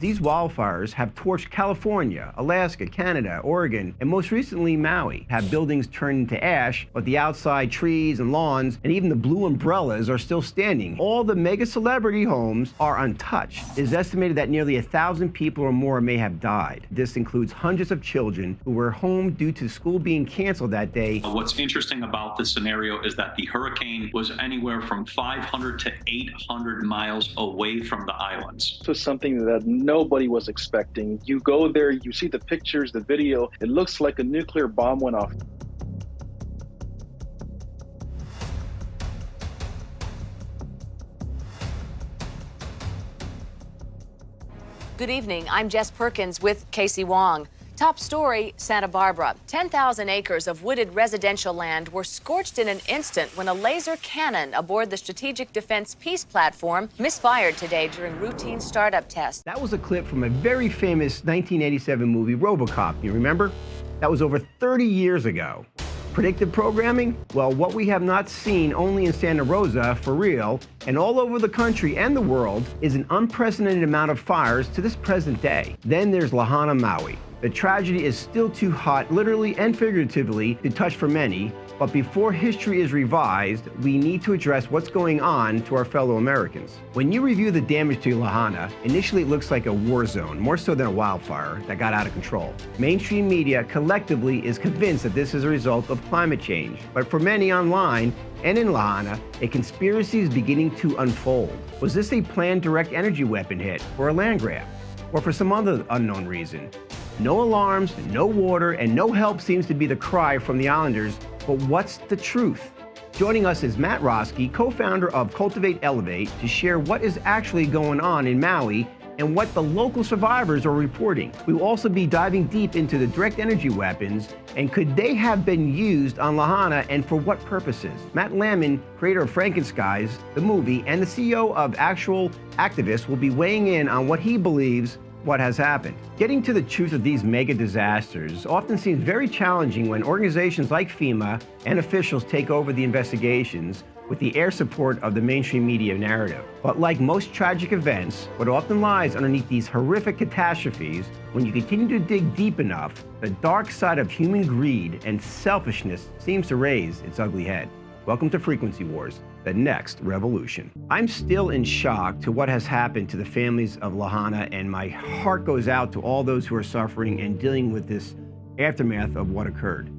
These wildfires have torched California, Alaska, Canada, Oregon, and most recently Maui. Have buildings turned into ash, but the outside trees and lawns and even the blue umbrellas are still standing. All the mega celebrity homes are untouched. It is estimated that nearly 1,000 people or more may have died. This includes hundreds of children who were home due to school being canceled that day. What's interesting about this scenario is that the hurricane was anywhere from 500 to 800 miles away from the islands. This was something that nobody was expecting. You go there, you see the pictures, the video, it looks like a nuclear bomb went off. Good evening, I'm Jess Perkins with Casey Wong. Top story, Santa Barbara. 10,000 acres of wooded residential land were scorched in an instant when a laser cannon aboard the Strategic Defense Peace Platform misfired today during routine startup tests. That was a clip from a very famous 1987 movie, RoboCop. You remember? That was over 30 years ago. Predictive programming? Well, what we have not seen only in Santa Rosa, for real, and all over the country and the world, is an unprecedented amount of fires to this present day. Then there's Lahaina, Maui. The tragedy is still too hot, literally and figuratively, to touch for many, but before history is revised, we need to address what's going on to our fellow Americans. When you review the damage to Lahaina, initially it looks like a war zone, more so than a wildfire that got out of control. Mainstream media collectively is convinced that this is a result of climate change, but for many online and in Lahaina, a conspiracy is beginning to unfold. Was this a planned direct energy weapon hit, or a land grab, or for some other unknown reason? No alarms, no water, and no help seems to be the cry from the islanders, but what's the truth? Joining us is Matt Roski, co-founder of Cultivate Elevate, to share what is actually going on in Maui and what the local survivors are reporting. We will also be diving deep into the direct energy weapons, and could they have been used on Lahaina and for what purposes? Matt Lamon, creator of Frankenskies, the movie, and the CEO of Actual Activists, will be weighing in on what he believes what has happened. Getting to the truth of these mega disasters often seems very challenging when organizations like FEMA and officials take over the investigations with the air support of the mainstream media narrative. But like most tragic events, what often lies underneath these horrific catastrophes, when you continue to dig deep enough, the dark side of human greed and selfishness seems to raise its ugly head. Welcome to Frequency Wars, the next revolution. I'm still in shock to what has happened to the families of Lahaina, and my heart goes out to all those who are suffering and dealing with this aftermath of what occurred.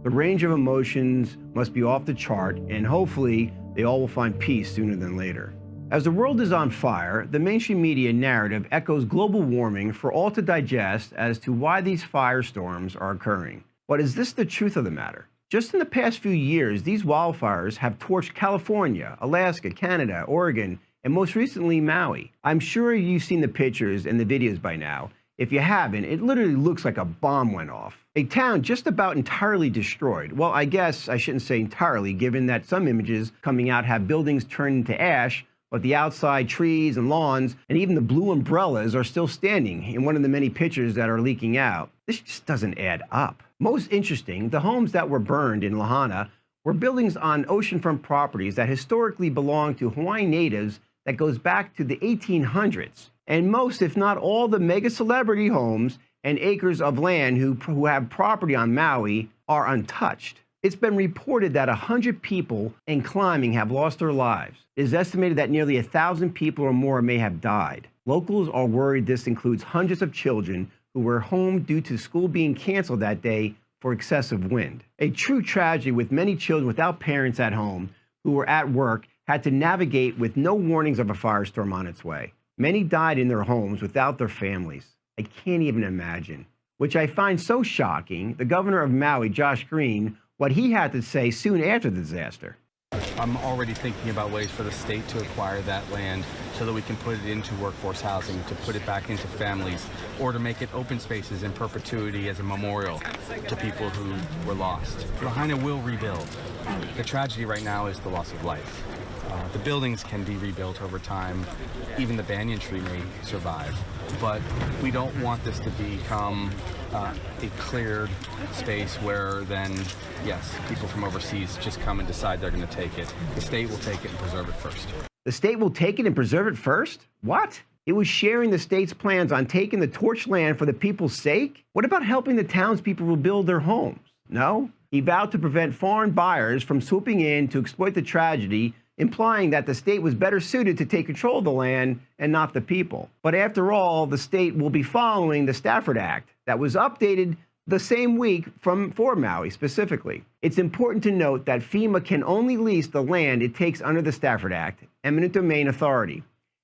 The range of emotions must be off the chart, and hopefully they all will find peace sooner than later. As the world is on fire, the mainstream media narrative echoes global warming for all to digest as to why these firestorms are occurring. But is this the truth of the matter? Just in the past few years, these wildfires have torched California, Alaska, Canada, Oregon, and most recently Maui. I'm sure you've seen the pictures and the videos by now. If you haven't, it literally looks like a bomb went off. A town just about entirely destroyed. Well, I guess I shouldn't say entirely, given that some images coming out have buildings turned into ash, but the outside trees and lawns and even the blue umbrellas are still standing in one of the many pictures that are leaking out. This just doesn't add up. Most interesting, the homes that were burned in Lahaina were buildings on oceanfront properties that historically belonged to Hawaiian natives that goes back to the 1800s. And most, if not all, the mega celebrity homes and acres of land who have property on Maui are untouched. It's been reported that 100 people and climbing have lost their lives. It is estimated that nearly 1,000 people or more may have died. Locals are worried this includes hundreds of children who were home due to school being canceled that day for excessive wind. A true tragedy, with many children without parents at home who were at work had to navigate with no warnings of a firestorm on its way. Many died in their homes without their families. I can't even imagine. Which I find so shocking, the governor of Maui, Josh Green, what he had to say soon after the disaster. I'm already thinking about ways for the state to acquire that land so that we can put it into workforce housing, to put it back into families, or to make it open spaces in perpetuity as a memorial to people who were lost. Lahaina will rebuild. The tragedy right now is the loss of life. The buildings can be rebuilt over time. Even the banyan tree may survive. But we don't want this to become a cleared space where then, yes, people from overseas just come and decide they're going to take it. The state will take it and preserve it first. The state will take it and preserve it first? What? It was sharing the state's plans on taking the torched land for the people's sake? What about helping the townspeople rebuild their homes? No. He vowed to prevent foreign buyers from swooping in to exploit the tragedy, implying that the state was better suited to take control of the land and not the people. But after all, the state will be following the Stafford Act that was updated the same week for Maui specifically. It's important to note that FEMA can only lease the land it takes under the Stafford Act, eminent domain authority.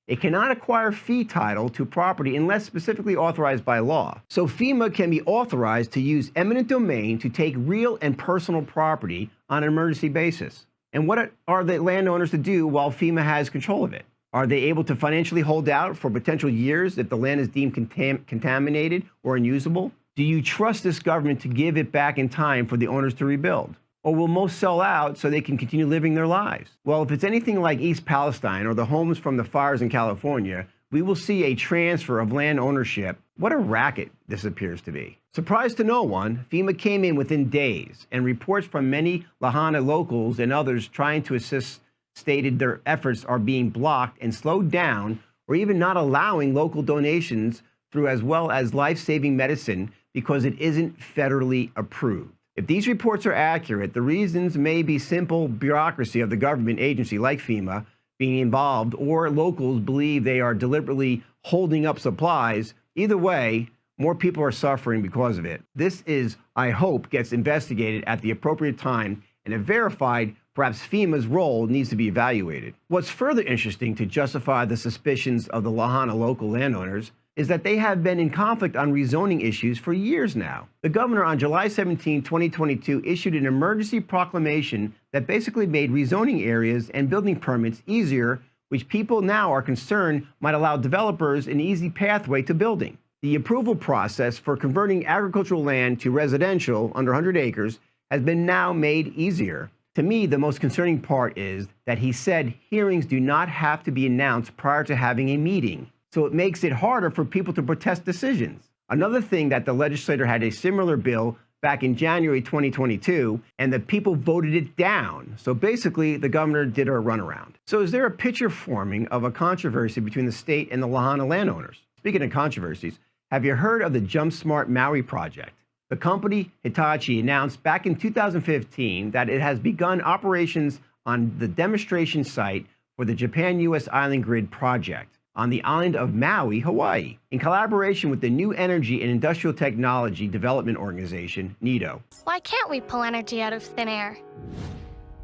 It cannot acquire fee title to property unless specifically authorized by law. So FEMA can be authorized to use eminent domain to take real and personal property on an emergency basis. And what are the landowners to do while FEMA has control of it? Are they able to financially hold out for potential years if the land is deemed contaminated or unusable? Do you trust this government to give it back in time for the owners to rebuild? Or will most sell out so they can continue living their lives? Well, if it's anything like East Palestine or the homes from the fires in California, we will see a transfer of land ownership. What a racket this appears to be. Surprise to no one, FEMA came in within days, and reports from many Lahaina locals and others trying to assist stated their efforts are being blocked and slowed down, or even not allowing local donations through as well as life-saving medicine because it isn't federally approved. If these reports are accurate, the reasons may be simple bureaucracy of the government agency like FEMA being involved, or locals believe they are deliberately holding up supplies. Either way, more people are suffering because of it. This is, I hope, gets investigated at the appropriate time, and if verified, perhaps FEMA's role needs to be evaluated. What's further interesting to justify the suspicions of the Lahaina local landowners is that they have been in conflict on rezoning issues for years now. The governor on July 17, 2022 issued an emergency proclamation that basically made rezoning areas and building permits easier, which people now are concerned might allow developers an easy pathway to building. The approval process for converting agricultural land to residential under 100 acres has been now made easier. To me, the most concerning part is that he said hearings do not have to be announced prior to having a meeting. So it makes it harder for people to protest decisions. Another thing that the legislator had a similar bill back in January 2022, and the people voted it down. So basically, the governor did a runaround. So is there a picture forming of a controversy between the state and the Lahaina landowners? Speaking of controversies, have you heard of the Jump Smart Maui project? The company Hitachi announced back in 2015 that it has begun operations on the demonstration site for the Japan-US Island Grid project on the island of Maui, Hawaii, in collaboration with the New Energy and Industrial Technology Development Organization, D.E.W.S. Why can't we pull energy out of thin air?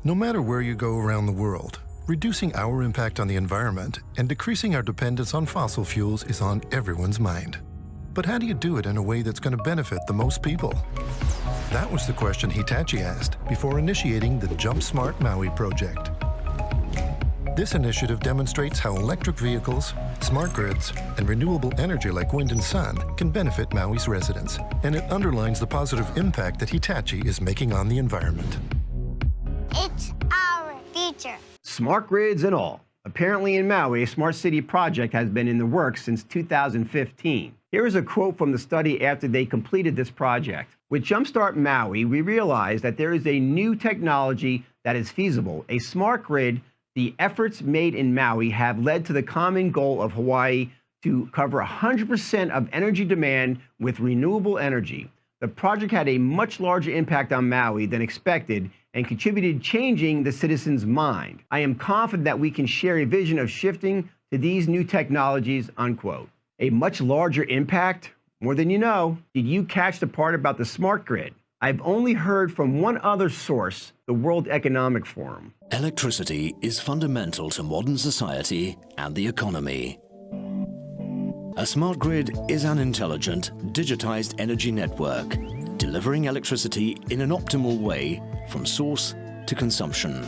No matter where you go around the world, reducing our impact on the environment and decreasing our dependence on fossil fuels is on everyone's mind. But how do you do it in a way that's going to benefit the most people? That was the question Hitachi asked before initiating the Jump Smart Maui project. This initiative demonstrates how electric vehicles, smart grids, and renewable energy like wind and sun can benefit Maui's residents, and it underlines the positive impact that Hitachi is making on the environment. It's our future. Smart grids and all. Apparently in Maui, a smart city project has been in the works since 2015. Here is a quote from the study after they completed this project. With Jumpstart Maui, we realized that there is a new technology that is feasible, a smart grid. The efforts made in Maui have led to the common goal of Hawaii to cover 100% of energy demand with renewable energy. The project had a much larger impact on Maui than expected and contributed changing the citizens' mind. I am confident that we can share a vision of shifting to these new technologies, unquote. A much larger impact? More than you know. Did you catch the part about the smart grid? I've only heard from one other source, the World Economic Forum. Electricity is fundamental to modern society and the economy. A smart grid is an intelligent, digitized energy network, delivering electricity in an optimal way from source to consumption.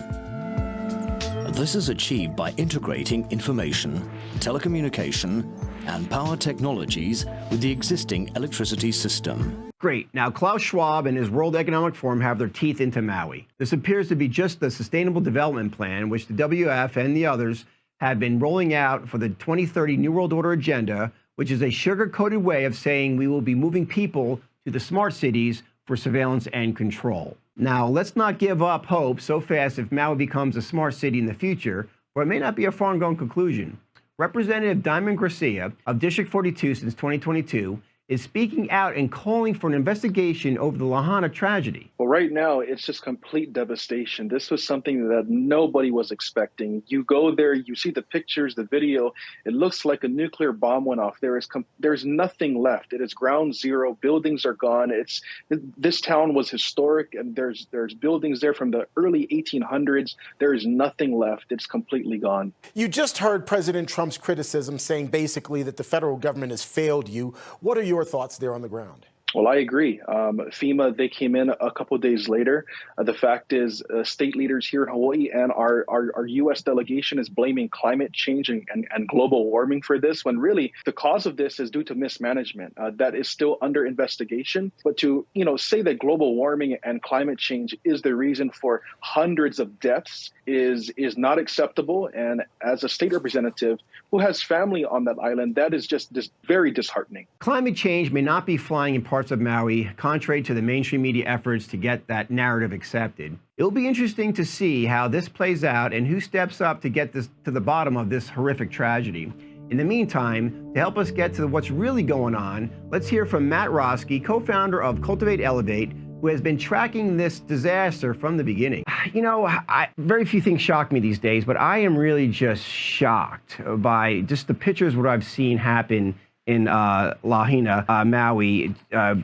This is achieved by integrating information, telecommunication, and power technologies with the existing electricity system. Great. Now, Klaus Schwab and his World Economic Forum have their teeth into Maui. This appears to be just the Sustainable Development Plan, which the WF and the others have been rolling out for the 2030 New World Order agenda, which is a sugar-coated way of saying we will be moving people to the smart cities for surveillance and control. Now, let's not give up hope so fast if Maui becomes a smart city in the future, or it may not be a foregone conclusion. Representative Diamond Garcia of District 42 since 2022 is speaking out and calling for an investigation over the Lahaina tragedy. Well, right now, it's just complete devastation. This was something that nobody was expecting. You go there, you see the pictures, the video. It looks like a nuclear bomb went off. There's nothing left. It is ground zero. Buildings are gone. This town was historic, and there's buildings there from the early 1800s. There is nothing left. It's completely gone. You just heard President Trump's criticism saying basically that the federal government has failed you. What are your thoughts there on the ground? Well, I agree. FEMA, they came in a couple of days later. The fact is, state leaders here in Hawaii and our U.S. delegation is blaming climate change and global warming for this, when really the cause of this is due to mismanagement. That is still under investigation. But to say that global warming and climate change is the reason for hundreds of deaths is not acceptable. And as a state representative who has family on that island, that is just very disheartening. Climate change may not be flying in parts of Maui, contrary to the mainstream media efforts to get that narrative accepted. It'll be interesting to see how this plays out and who steps up to get this to the bottom of this horrific tragedy. In the meantime, to help us get to what's really going on, let's hear from Matt Roski, co-founder of Cultivate Elevate, who has been tracking this disaster from the beginning. Very few things shock me these days, but I am really just shocked by just the pictures what I've seen happen in Lahaina, Maui.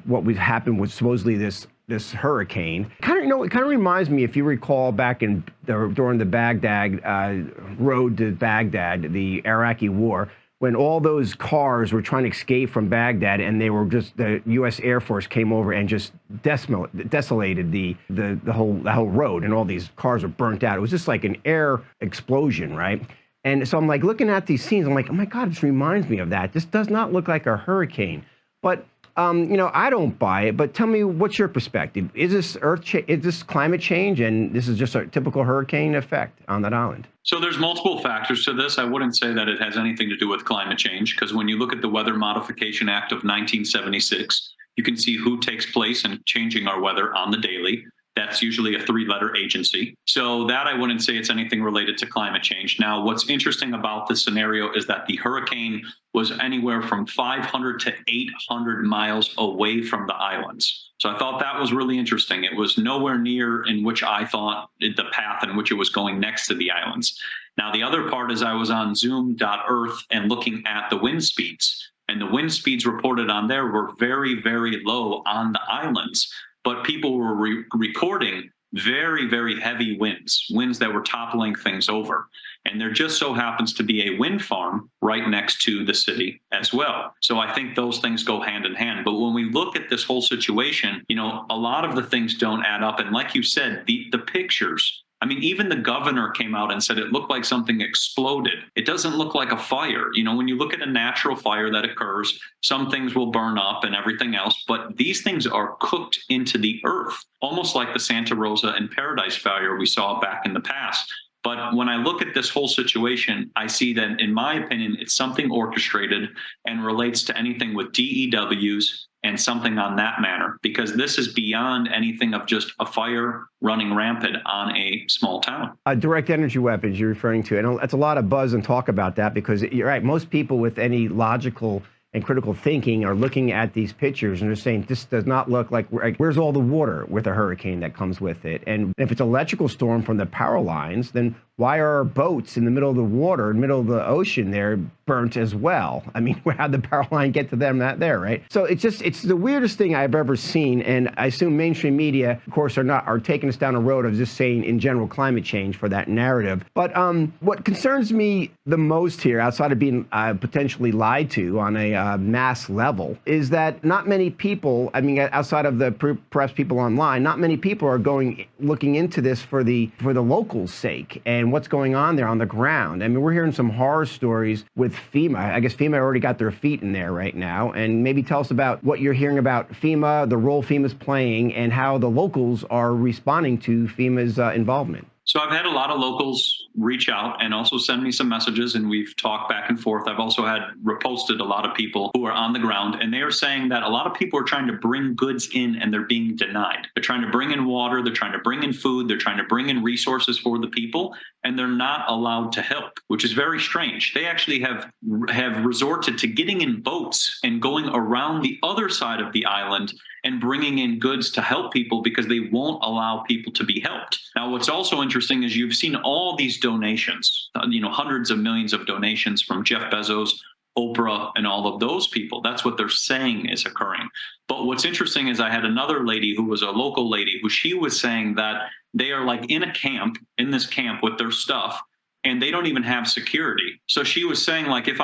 What would happen was supposedly this hurricane. It kind of reminds me, if you recall, back during the Baghdad road to Baghdad, the Iraqi war, when all those cars were trying to escape from Baghdad, and the U.S. Air Force came over and just desolated the whole road, and all these cars were burnt out. It was just like an air explosion, right? And so I'm like looking at these scenes, I'm like, oh my God, this reminds me of that. This does not look like a hurricane. But I don't buy it. But tell me, what's your perspective? Is this climate change, and this is just a typical hurricane effect on that island? So there's multiple factors to this. I wouldn't say that it has anything to do with climate change, because when you look at the Weather Modification Act of 1976, you can see who takes place in changing our weather on the daily. That's usually a 3-letter agency. So that I wouldn't say it's anything related to climate change. Now, what's interesting about this scenario is that the hurricane was anywhere from 500 to 800 miles away from the islands. So I thought that was really interesting. It was nowhere near in which I thought the path in which it was going next to the islands. Now, the other part is I was on zoom.earth and looking at the wind speeds. And the wind speeds reported on there were very, very low on the islands. But people were recording very, very heavy winds that were toppling things over. And there just so happens to be a wind farm right next to the city as well. So I think those things go hand in hand. But when we look at this whole situation, a lot of the things don't add up. And like you said, the pictures, even the governor came out and said it looked like something exploded. It doesn't look like a fire. When you look at a natural fire that occurs, some things will burn up and everything else, but these things are cooked into the earth, almost like the Santa Rosa and Paradise fire we saw back in the past. But when I look at this whole situation, I see that, in my opinion, it's something orchestrated and relates to anything with D.E.W.S and something on that manner, because this is beyond anything of just a fire running rampant on a small town. Direct energy weapons you're referring to, and it's a lot of buzz and talk about that, because you're right, most people with any logical and critical thinking are looking at these pictures and they're saying, this does not look like, where's all the water with a hurricane that comes with it? And if it's an electrical storm from the power lines, then why are our boats in the middle of the water, in the middle of the ocean there, burnt as well? How'd the power line get to them there, right? So it's the weirdest thing I've ever seen. And I assume mainstream media, of course, are taking us down a road of just saying in general climate change for that narrative. But what concerns me the most here, outside of being potentially lied to on a mass level, is that not many people, outside of the perhaps people online, not many people are looking into this for the locals' sake and what's going on there on the ground. We're hearing some horror stories with FEMA. I guess FEMA already got their feet in there right now. And maybe tell us about what you're hearing about FEMA, the role FEMA's playing, and how the locals are responding to FEMA's involvement. So I've had a lot of locals reach out and also send me some messages, and we've talked back and forth. I've also had reposted a lot of people who are on the ground, and they are saying that a lot of people are trying to bring goods in and they're being denied. They're trying to bring in water, they're trying to bring in food, they're trying to bring in resources for the people, and they're not allowed to help, which is very strange. They actually have resorted to getting in boats and going around the other side of the island and bringing in goods to help people because they won't allow people to be helped. Now, what's also interesting is you've seen all these donations, hundreds of millions of donations from Jeff Bezos, Oprah, and all of those people. That's what they're saying is occurring. But what's interesting is I had another lady who was a local lady who she was saying that they are like in this camp with their stuff, and they don't even have security. So she was saying, like, if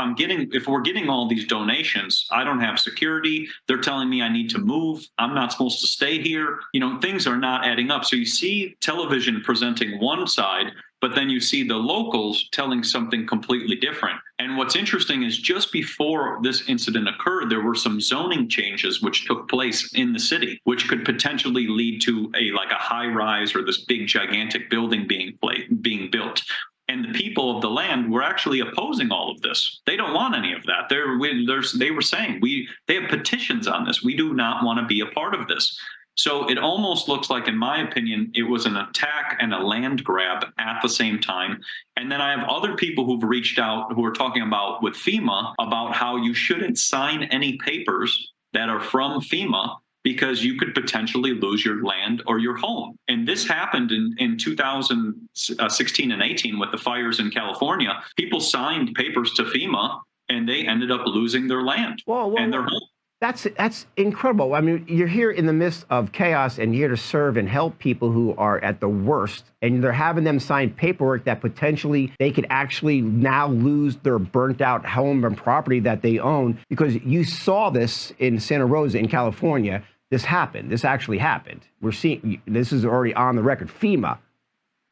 we're getting all these donations, I don't have security. They're telling me I need to move. I'm not supposed to stay here. Things are not adding up. So you see television presenting one side, but then you see the locals telling something completely different. And what's interesting is just before this incident occurred, there were some zoning changes which took place in the city, which could potentially lead to a high rise or this big gigantic building being built. And the people of the land were actually opposing all of this. They don't want any of that. They were saying, they have petitions on this. We do not want to be a part of this. So it almost looks like, in my opinion, it was an attack and a land grab at the same time. And then I have other people who've reached out who are talking about with FEMA about how you shouldn't sign any papers that are from FEMA because you could potentially lose your land or your home. And this happened in 2016 and 18 with the fires in California. People signed papers to FEMA and they ended up losing their land and their home. That's incredible. I mean, you're here in the midst of chaos and you're here to serve and help people who are at the worst, and they're having them sign paperwork that potentially they could actually now lose their burnt out home and property that they own, because you saw this in Santa Rosa in California. This happened. This actually happened. We're seeing, this is already on the record. FEMA,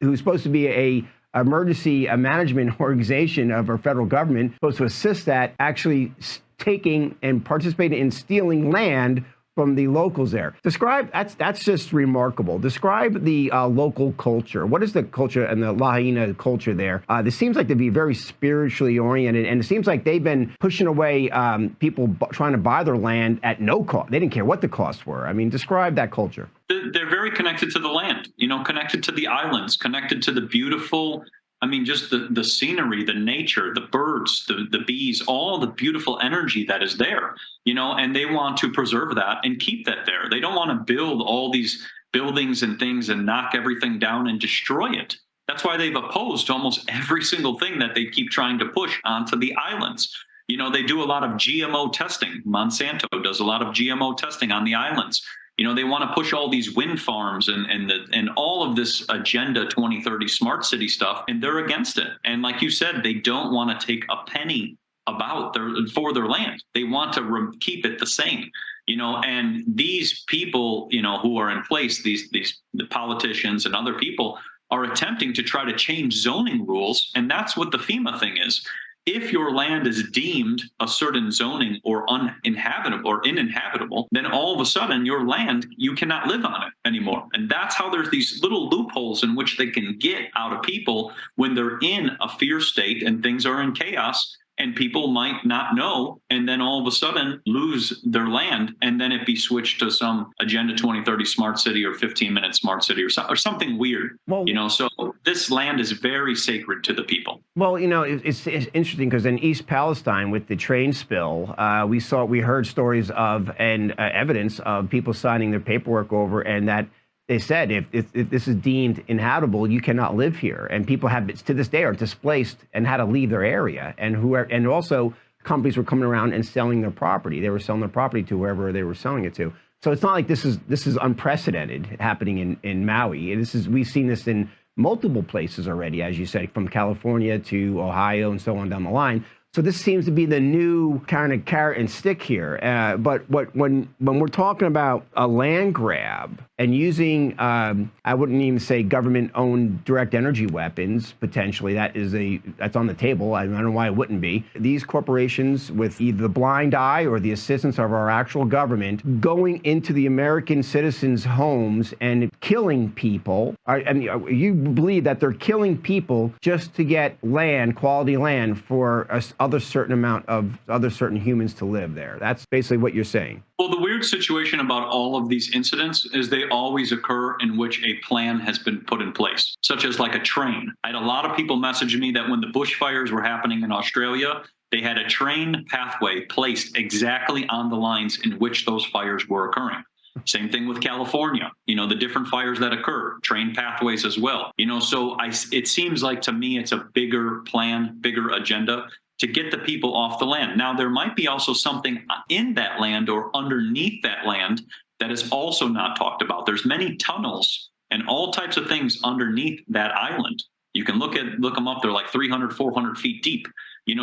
who's supposed to be a emergency management organization of our federal government, supposed to assist that, actually taking and participating in stealing land from the locals there. Describe, that's just remarkable. Describe the local culture. What is the culture and the Lahaina culture there? This seems like to be very spiritually oriented, and it seems like they've been pushing away people trying to buy their land at no cost. They didn't care what the costs were. I mean, describe that culture. They're very connected to the land, connected to the islands, connected to the beautiful, just the scenery, the nature, the birds, the bees, all the beautiful energy that is there, and they want to preserve that and keep that there. They don't want to build all these buildings and things and knock everything down and destroy it. That's why they've opposed almost every single thing that they keep trying to push onto the islands. They do a lot of GMO testing. Monsanto does a lot of GMO testing on the islands. They want to push all these wind farms and all of this Agenda 2030 smart city stuff, and they're against it. And like you said, they don't want to take a penny for their land. They want to keep it the same. And these people, who are in place, the politicians and other people are attempting to try to change zoning rules, and that's what the FEMA thing is. If your land is deemed a certain zoning or uninhabitable, then all of a sudden your land, you cannot live on it anymore. And that's how there's these little loopholes in which they can get out of people when they're in a fear state and things are in chaos. And people might not know, and then all of a sudden lose their land, and then it be switched to some Agenda 2030 smart city or 15-minute smart city or something weird. Well, so this land is very sacred to the people. Well, it's interesting because in East Palestine with the train spill, we heard stories of and evidence of people signing their paperwork over, and that they said if this is deemed inhabitable, you cannot live here. And people to this day are displaced and had to leave their area. And also companies were coming around and selling their property. They were selling their property to whoever they were selling it to. So it's not like this is unprecedented happening in Maui. We've seen this in multiple places already, as you said, from California to Ohio and so on down the line. So this seems to be the new kind of carrot and stick here. But when we're talking about a land grab and using, I wouldn't even say government-owned direct energy weapons, potentially, that's on the table. I don't know why it wouldn't be. These corporations, with either the blind eye or the assistance of our actual government, going into the American citizens' homes and killing people. And you believe that they're killing people just to get land, quality land, for other certain humans to live there. That's basically what you're saying. Well, the weird situation about all of these incidents is they always occur in which a plan has been put in place, such as like a train. I had a lot of people message me that when the bushfires were happening in Australia, they had a train pathway placed exactly on the lines in which those fires were occurring. Same thing with California, the different fires that occur, train pathways as well. So it seems like to me it's a bigger plan, bigger agenda to get the people off the land. Now, there might be also something in that land or underneath that land that is also not talked about. There's many tunnels and all types of things underneath that island. You can look them up. They're like 300, 400 feet deep.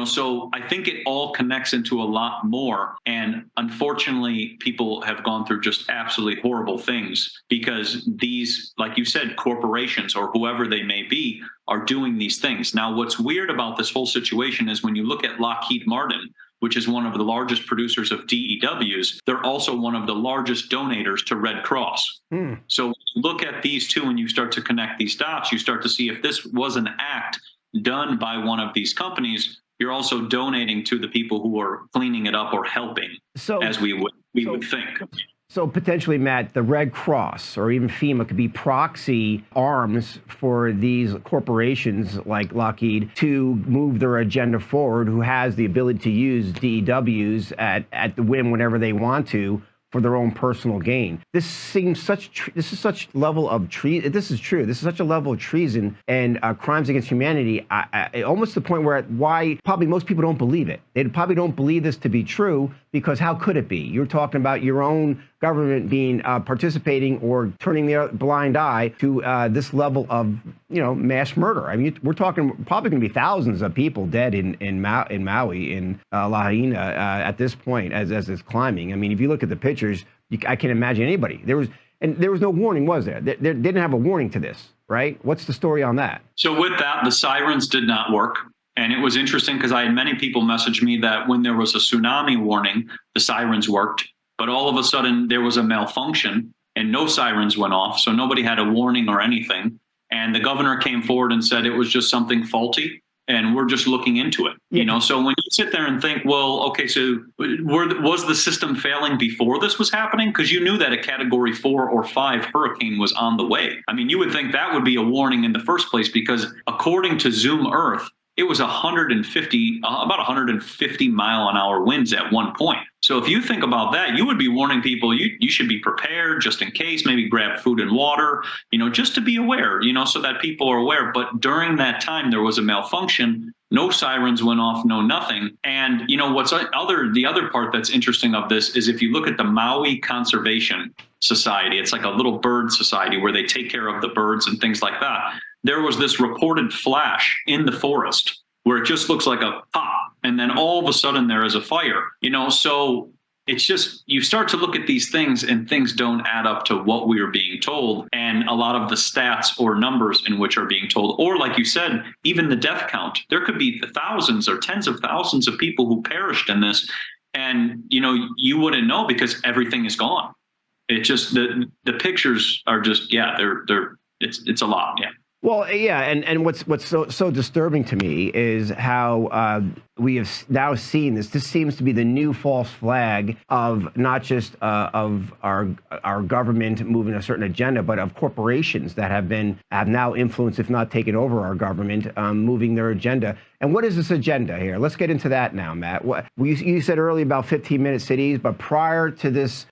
So I think it all connects into a lot more. And unfortunately, people have gone through just absolutely horrible things because these, like you said, corporations or whoever they may be are doing these things. Now, what's weird about this whole situation is when you look at Lockheed Martin, which is one of the largest producers of D.E.W.S, they're also one of the largest donators to Red Cross. So when you look at these two and you start to connect these dots, you start to see if this was an act done by one of these companies, you're also donating to the people who are cleaning it up or helping, as we would think. So potentially, Matt, the Red Cross or even FEMA could be proxy arms for these corporations like Lockheed to move their agenda forward, who has the ability to use DEWs at the whim whenever they want to for their own personal gain. This seems this is such level of this is true. This is such a level of treason and crimes against humanity. Almost to the point where why probably most people don't believe it. They probably don't believe this to be true because how could it be? You're talking about your own government being participating or turning their blind eye to this level of mass murder. I mean, we're talking probably going to be thousands of people dead in Maui, in Lahaina at this point as it's climbing. I mean, if you look at the pictures, I can't imagine anybody. There was no warning, was there? They didn't have a warning to this, right? What's the story on that? So with that, the sirens did not work. And it was interesting because I had many people message me that when there was a tsunami warning, the sirens worked. But all of a sudden, there was a malfunction and no sirens went off. So nobody had a warning or anything. And the governor came forward and said it was just something faulty. And we're just looking into it. Yeah. So when you sit there and think, well, okay, so was the system failing before this was happening? Because you knew that a Category 4 or 5 hurricane was on the way. I mean, you would think that would be a warning in the first place because according to Zoom Earth, it was about 150 mile an hour winds at one point. So if you think about that, you would be warning people, you should be prepared just in case, maybe grab food and water, just to be aware, so that people are aware. But during that time, there was a malfunction. No sirens went off, no nothing. And the other part that's interesting of this is if you look at the Maui Conservation Society, it's like a little bird society where they take care of the birds and things like that. There was this reported flash in the forest where it just looks like a pop. And then all of a sudden there is a fire, so it's just, you start to look at these things and things don't add up to what we are being told. And a lot of the stats or numbers in which are being told, or like you said, even the death count, there could be thousands or tens of thousands of people who perished in this. And, you wouldn't know because everything is gone. It just, the pictures are just, it's a lot. Yeah. Well, yeah, and what's so disturbing to me is how we have now seen this. This seems to be the new false flag of not just of our government moving a certain agenda, but of corporations that have now influenced, if not taken over, our government, moving their agenda. And what is this agenda here? Let's get into that now, Matt. You said earlier about 15-minute cities, but prior to this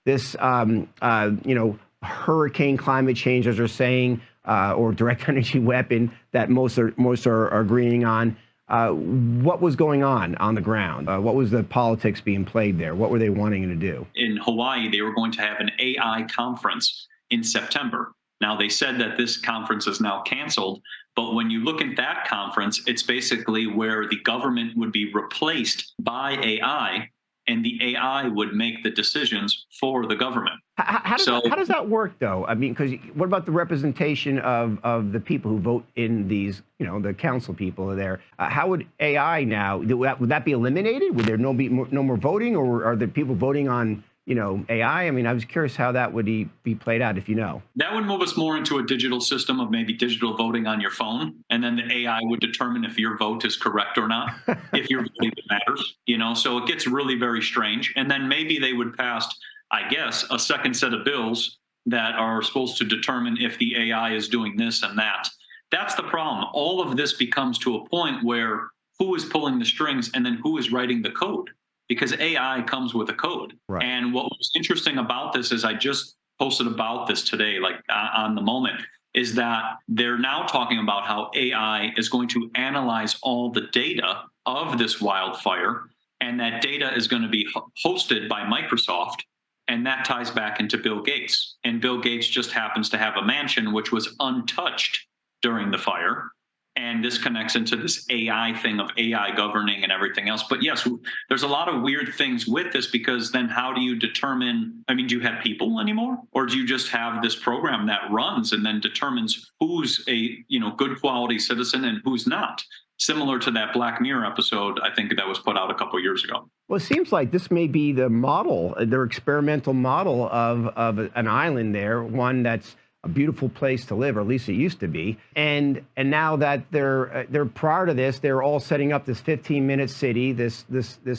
hurricane climate change, as they're saying. Or direct energy weapon that most are agreeing on. What was going on the ground? What was the politics being played there? What were they wanting to do? In Hawaii, they were going to have an AI conference in September. Now, they said that this conference is now canceled, but when you look at that conference, it's basically where the government would be replaced by AI, and the AI would make the decisions for the government. How does that work, though? I mean, because what about the representation of the people who vote in these, the council people are there? How would AI now, would that be eliminated? Would there no more voting, or are there people voting on, AI? I mean, I was curious how that would be played out, if you know. That would move us more into a digital system of maybe digital voting on your phone, and then the AI would determine if your vote is correct or not, if your vote even matters, so it gets really very strange. And then maybe they would pass, I guess, a second set of bills that are supposed to determine if the AI is doing this and that. That's the problem. All of this becomes to a point where who is pulling the strings and then who is writing the code? Because AI comes with a code. Right. And what was interesting about this is I just posted about this today, like on the moment, is that they're now talking about how AI is going to analyze all the data of this wildfire, and that data is going to be hosted by Microsoft, and that ties back into Bill Gates. And Bill Gates just happens to have a mansion which was untouched during the fire. And this connects into this AI thing of AI governing and everything else. But yes, there's a lot of weird things with this, because then how do you determine, do you have people anymore? Or do you just have this program that runs and then determines who's a good quality citizen and who's not? Similar to that Black Mirror episode, I think, that was put out a couple of years ago. Well, it seems like this may be the model, their experimental model of an island there, one that's a beautiful place to live, or at least it used to be. And now that they're prior to this, they're all setting up this 15-minute city, this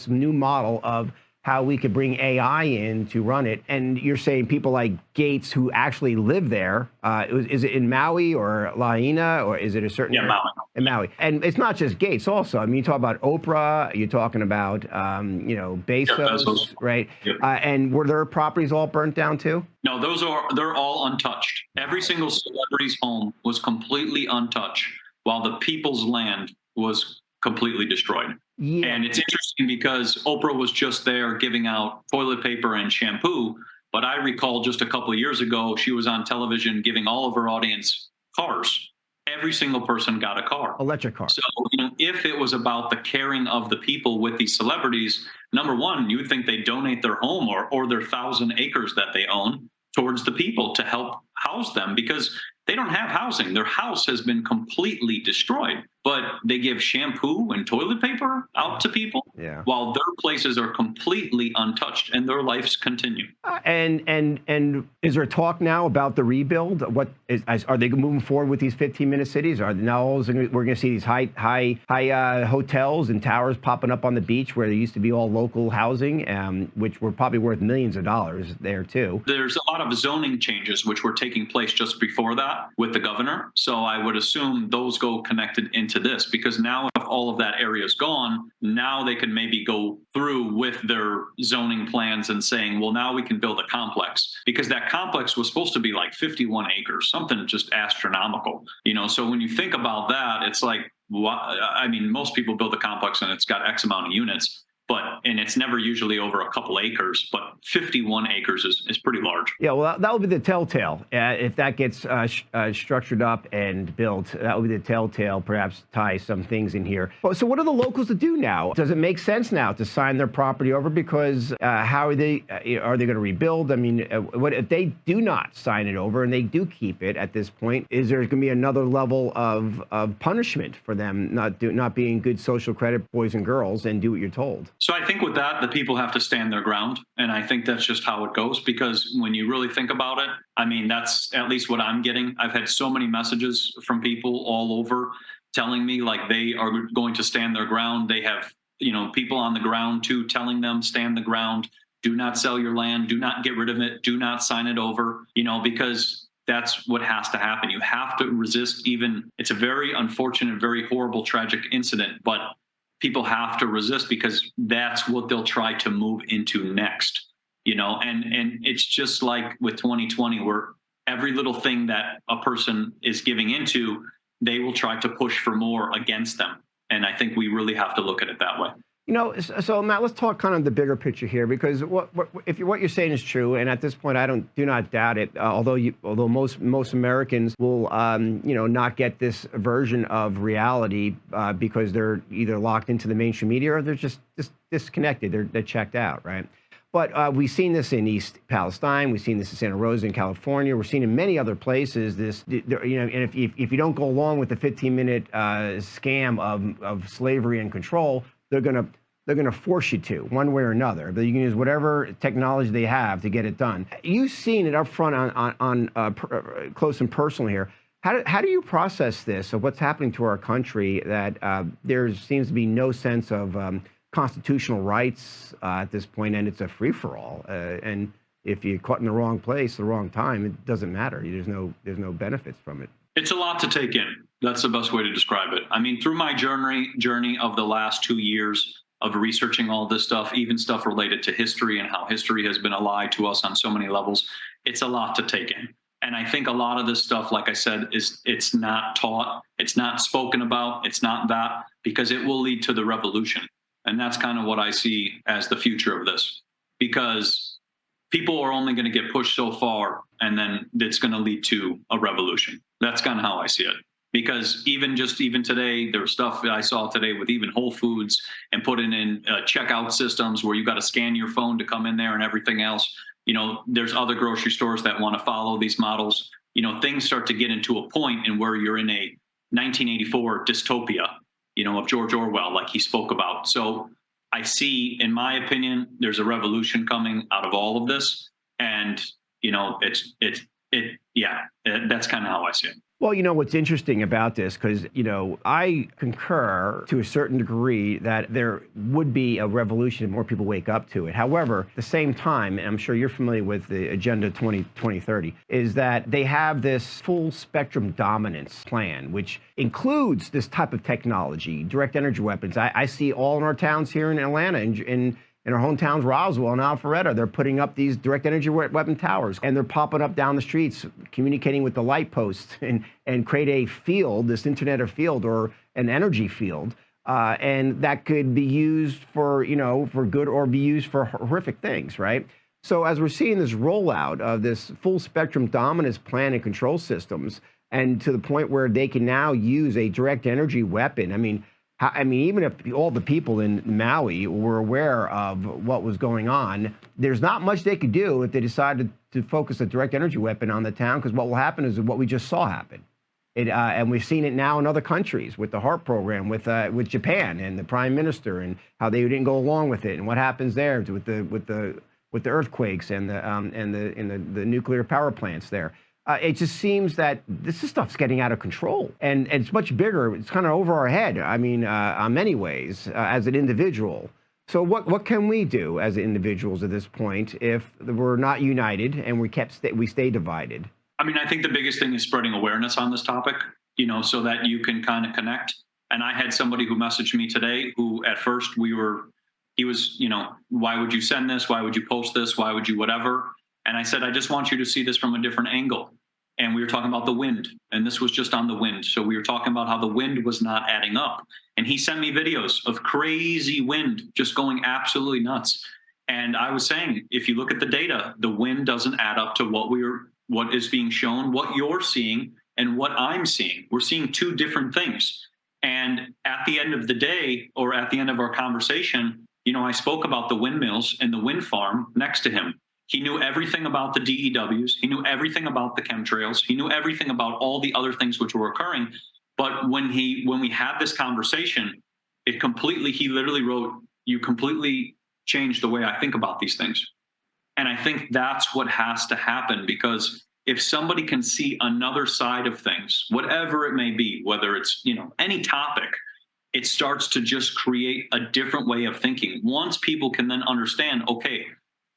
new model of how we could bring AI in to run it. And you're saying people like Gates who actually live there. Is it in Maui or Lahaina, or is it a certain area? Maui. In Maui. And it's not just Gates also. I mean, you talk about Oprah, you're talking about, Bezos, right? Yep. And were their properties all burnt down too? No, they're all untouched. Every single celebrity's home was completely untouched, while the people's land was completely destroyed. Yeah. And it's interesting because Oprah was just there giving out toilet paper and shampoo. But I recall just a couple of years ago, she was on television giving all of her audience cars. Every single person got a car. Electric car. So, if it was about the caring of the people with these celebrities, number one, you would think they donate their home or their 1,000 acres that they own towards the people to help house them, because they don't have housing. Their house has been completely destroyed, but they give shampoo and toilet paper out to people, while their places are completely untouched and their lives continue. And is there talk now about the rebuild? Are they moving forward with these 15-minute cities? Are now we're going to see these high hotels and towers popping up on the beach where there used to be all local housing, which were probably worth millions of dollars there too? There's a lot of zoning changes which were taking place just before that with the governor. So I would assume those go connected into this, because now if all of that area is gone, now they can maybe go through with their zoning plans and saying, well, now we can build a complex, because that complex was supposed to be like 51 acres, something just astronomical. So when you think about that, it's like, most people build a complex and it's got X amount of units. And it's never usually over a couple acres, but 51 acres is pretty large. Yeah, well, that will be the telltale. If that gets structured up and built, that will be the telltale, perhaps tie some things in here. So what are the locals to do now? Does it make sense now to sign their property over? Because how are they going to rebuild? I mean, what if they do not sign it over and they do keep it at this point? Is there going to be another level of punishment for them not being good social credit boys and girls and do what you're told? So I think with that, the people have to stand their ground. And I think that's just how it goes, because when you really think about it, that's at least what I'm getting. I've had so many messages from people all over telling me like they are going to stand their ground. They have, people on the ground too, telling them stand the ground, do not sell your land, do not get rid of it, do not sign it over, because that's what has to happen. You have to resist. It's a very unfortunate, very horrible, tragic incident, but people have to resist, because that's what they'll try to move into next, and it's just like with 2020, where every little thing that a person is giving into, they will try to push for more against them. And I think we really have to look at it that way. So Matt, let's talk kind of the bigger picture here, because what you're saying is true, and at this point, I do not doubt it. Although most Americans will, not get this version of reality because they're either locked into the mainstream media or they're just disconnected. They're checked out, right? But we've seen this in East Palestine. We've seen this in Santa Rosa in California. We're seeing in many other places and if you don't go along with the 15-minute scam of slavery and control, they're gonna force you to, one way or another. But you can use whatever technology they have to get it done. You've seen it up front on close and personal here. How do you process this of what's happening to our country, that there seems to be no sense of constitutional rights at this point, and it's a free-for-all. And if you're caught in the wrong place, the wrong time, it doesn't matter. There's no benefits from it. It's a lot to take in. That's the best way to describe it. I mean, through my journey of the last 2 years of researching all this stuff, even stuff related to history and how history has been a lie to us on so many levels, it's a lot to take in. And I think a lot of this stuff, like I said, it's not taught, it's not spoken about, it's not that, because it will lead to the revolution. And that's kind of what I see as the future of this, because people are only going to get pushed so far, and then it's going to lead to a revolution. That's kind of how I see it. Because even today, there was stuff I saw today with even Whole Foods and putting in checkout systems where you got to scan your phone to come in there and everything else. There's other grocery stores that want to follow these models. Things start to get into a point in where you're in a 1984 dystopia, of George Orwell, like he spoke about. So I see, in my opinion, there's a revolution coming out of all of this. And, that's kind of how I see it. Well, what's interesting about this, because, I concur to a certain degree that there would be a revolution if more people wake up to it. However, at the same time, and I'm sure you're familiar with the Agenda 2030, is that they have this full spectrum dominance plan, which includes this type of technology, direct energy weapons. I see all in our towns here in Atlanta, in our hometowns, Roswell and Alpharetta, they're putting up these direct energy weapon towers, and they're popping up down the streets, communicating with the light posts, and create a field, this internet of field, or an energy field, and that could be used for good, or be used for horrific things, right? So as we're seeing this rollout of this full spectrum dominance plan and control systems, and to the point where they can now use a direct energy weapon, I mean, even if all the people in Maui were aware of what was going on, there's not much they could do if they decided to focus a direct energy weapon on the town, because what will happen is what we just saw happen. And we've seen it now in other countries with the HARP program, with Japan and the prime minister, and how they didn't go along with it, and what happens there with the earthquakes and the nuclear power plants there. It just seems that this stuff's getting out of control, and it's much bigger. It's kind of over our head. I mean, in many ways, as an individual. So what can we do as individuals at this point if we're not united and we stay divided? I mean, I think the biggest thing is spreading awareness on this topic, so that you can kind of connect. And I had somebody who messaged me today who at first he was, why would you send this? Why would you post this? Why would you whatever? And I said, I just want you to see this from a different angle. And we were talking about the wind, and this was just on the wind. So we were talking about how the wind was not adding up. And he sent me videos of crazy wind just going absolutely nuts. And I was saying, if you look at the data, the wind doesn't add up to what is being shown, what you're seeing, and what I'm seeing. We're seeing two different things. And at the end of the day, or at the end of our conversation, I spoke about the windmills and the wind farm next to him. He knew everything about the D.E.W.S. He knew everything about the chemtrails. He knew everything about all the other things which were occurring. But when we had this conversation, he literally wrote, "You completely changed the way I think about these things." And I think that's what has to happen, because if somebody can see another side of things, whatever it may be, whether it's, any topic, it starts to just create a different way of thinking. Once people can then understand, okay,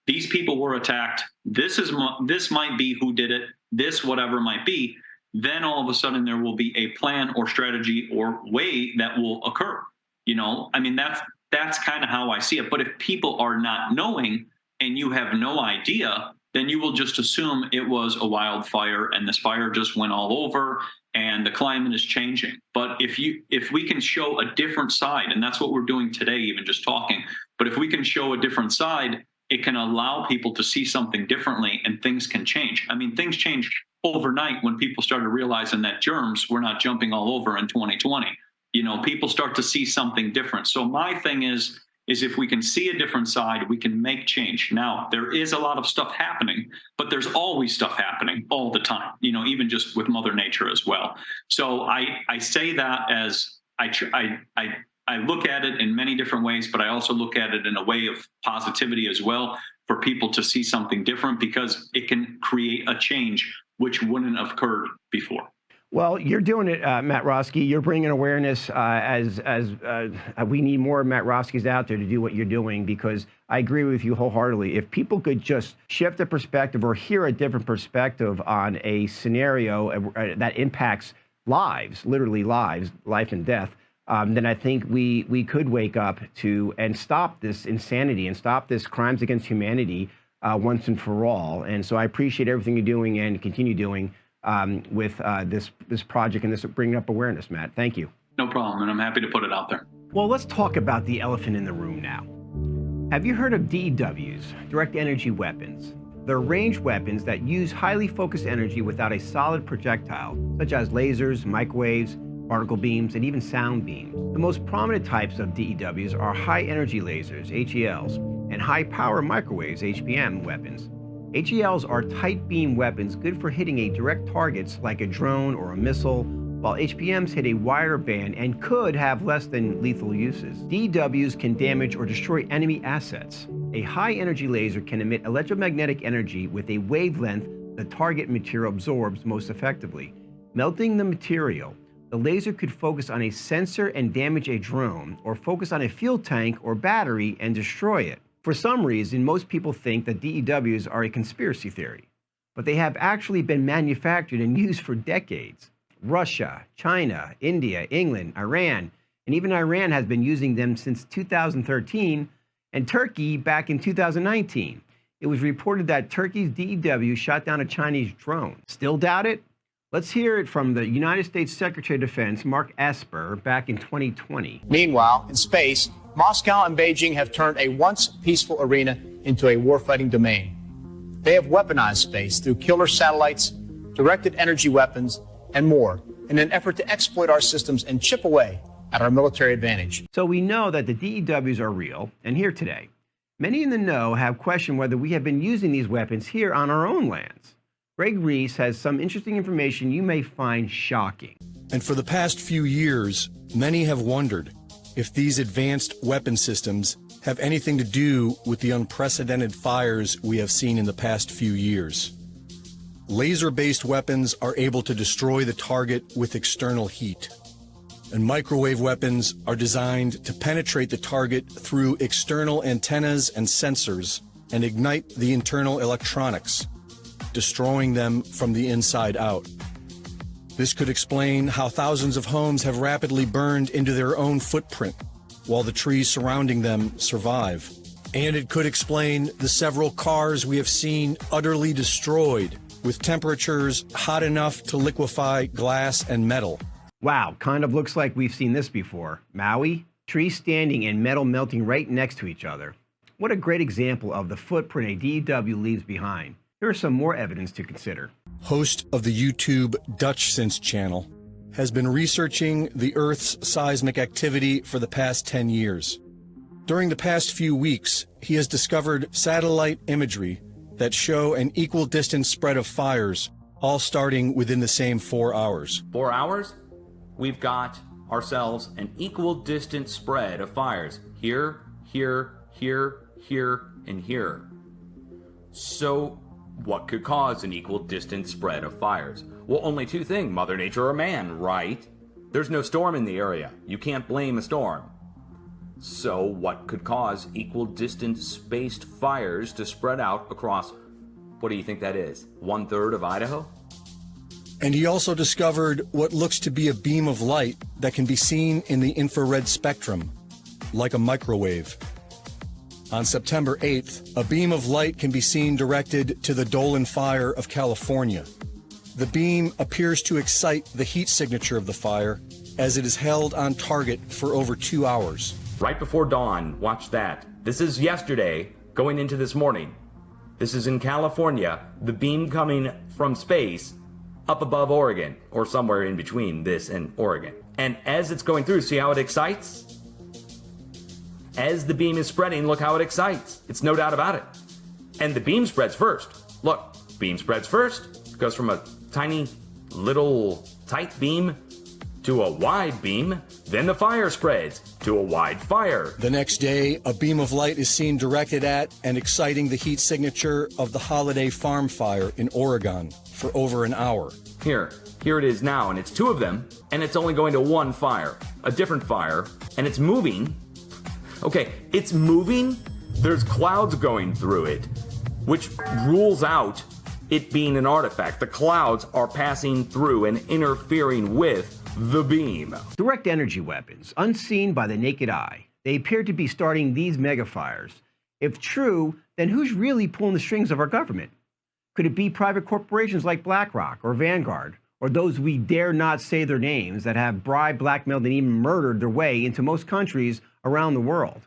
these people were attacked, this might be who did it, this whatever might be, then all of a sudden there will be a plan or strategy or way that will occur. I mean, that's kind of how I see it. But if people are not knowing and you have no idea, then you will just assume it was a wildfire and this fire just went all over and the climate is changing. But if we can show a different side, and that's what we're doing today, even just talking, but if we can show a different side, it can allow people to see something differently, and things can change. I mean, things changed overnight when people started realizing that germs were not jumping all over in 2020. You know, people start to see something different. So my thing is if we can see a different side, we can make change. Now, there is a lot of stuff happening, but there's always stuff happening all the time, you know, even just with Mother Nature as well. So I say that as I look at it in many different ways, but I also look at it in a way of positivity as well, for people to see something different, because it can create a change which wouldn't have occurred before. Well, you're doing it, Matt Roski. You're bringing awareness as we need more Matt Roskis out there to do what you're doing, because I agree with you wholeheartedly. If people could just shift the perspective or hear a different perspective on a scenario that impacts lives, literally lives, life and death, then I think we could wake up to and stop this insanity and stop this crimes against humanity once and for all. And so I appreciate everything you're doing and continue doing with this project and this bringing up awareness, Matt. Thank you. No problem, and I'm happy to put it out there. Well, let's talk about the elephant in the room now. Have you heard of D.E.W.s, direct energy weapons? They're ranged weapons that use highly focused energy without a solid projectile, such as lasers, microwaves, particle beams, and even sound beams. The most prominent types of D.E.W.s are high energy lasers, HELs, and high power microwaves, HPM weapons. HELs are tight beam weapons good for hitting a direct targets like a drone or a missile, while HPMs hit a wider band and could have less than lethal uses. D.E.W.s can damage or destroy enemy assets. A high energy laser can emit electromagnetic energy with a wavelength the target material absorbs most effectively. Melting the material, the laser could focus on a sensor and damage a drone, or focus on a fuel tank or battery and destroy it. For some reason, most people think that D.E.W.s are a conspiracy theory, but they have actually been manufactured and used for decades. Russia, China, India, England, Iran, and even Iran has been using them since 2013, and Turkey back in 2019. It was reported that Turkey's D.E.W. shot down a Chinese drone. Still doubt it? Let's hear it from the United States Secretary of Defense, Mark Esper, back in 2020. Meanwhile, in space, Moscow and Beijing have turned a once peaceful arena into a warfighting domain. They have weaponized space through killer satellites, directed energy weapons, and more in an effort to exploit our systems and chip away at our military advantage. So we know that the D.E.W.s are real and here today. Many in the know have questioned whether we have been using these weapons here on our own lands. Greg Reese has some interesting information you may find shocking. And for the past few years, many have wondered if these advanced weapon systems have anything to do with the unprecedented fires we have seen in the past few years. Laser-based weapons are able to destroy the target with external heat, and microwave weapons are designed to penetrate the target through external antennas and sensors and ignite the internal electronics, destroying them from the inside out. This could explain how thousands of homes have rapidly burned into their own footprint, while the trees surrounding them survive. And it could explain the several cars we have seen utterly destroyed, with temperatures hot enough to liquefy glass and metal. Wow, kind of looks like we've seen this before. Maui, trees standing and metal melting right next to each other. What a great example of the footprint a D.E.W. leaves behind. Here are some more evidence to consider. Host of the YouTube Dutch channel has been researching the Earth's seismic activity for the past 10 years. During the past few weeks, he has discovered satellite imagery that show an equal distance spread of fires, all starting within the same 4 hours. 4 hours? We've got ourselves an equal distance spread of fires. Here, here, here, here, and here. So, what could cause an equal distance spread of fires? Well, only two things, Mother Nature or man, right? There's no storm in the area. You can't blame a storm. So what could cause equal distance spaced fires to spread out across, what do you think that is, 1/3 of Idaho? And he also discovered what looks to be a beam of light that can be seen in the infrared spectrum, like a microwave. On September 8th, a beam of light can be seen directed to the Dolan Fire of California. The beam appears to excite the heat signature of the fire as it is held on target for over 2 hours. Right before dawn, watch that. This is yesterday going into this morning. This is in California, the beam coming from space up above Oregon, or somewhere in between this and Oregon. And as it's going through, see how it excites? As the beam is spreading, look how it excites. It's no doubt about it. And the beam spreads first. Look, beam spreads first. It goes from a tiny little tight beam to a wide beam. Then the fire spreads to a wide fire. The next day, a beam of light is seen directed at and exciting the heat signature of the Holiday Farm fire in Oregon for over an hour. Here it is now, and it's 2 of them, and it's only going to one fire, a different fire, and it's moving. Okay, it's moving. There's clouds going through it, which rules out it being an artifact. The clouds are passing through and interfering with the beam. Direct energy weapons, unseen by the naked eye. They appear to be starting these mega fires. If true, then who's really pulling the strings of our government? Could it be private corporations like BlackRock or Vanguard, or those we dare not say their names that have bribed, blackmailed, and even murdered their way into most countries around the world?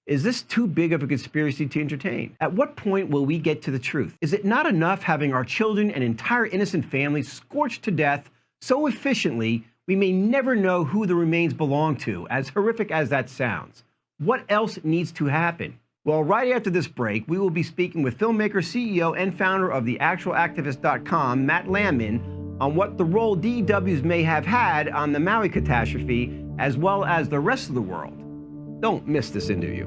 Is this too big of a conspiracy to entertain? At what point will we get to the truth? Is it not enough having our children and entire innocent families scorched to death so efficiently we may never know who the remains belong to, as horrific as that sounds? What else needs to happen? Well, right after this break, we will be speaking with filmmaker, CEO, and founder of theactualactivist.com, Matt Landman, on what the role D.E.W.s may have had on the Maui catastrophe, as well as the rest of the world. Don't miss this interview.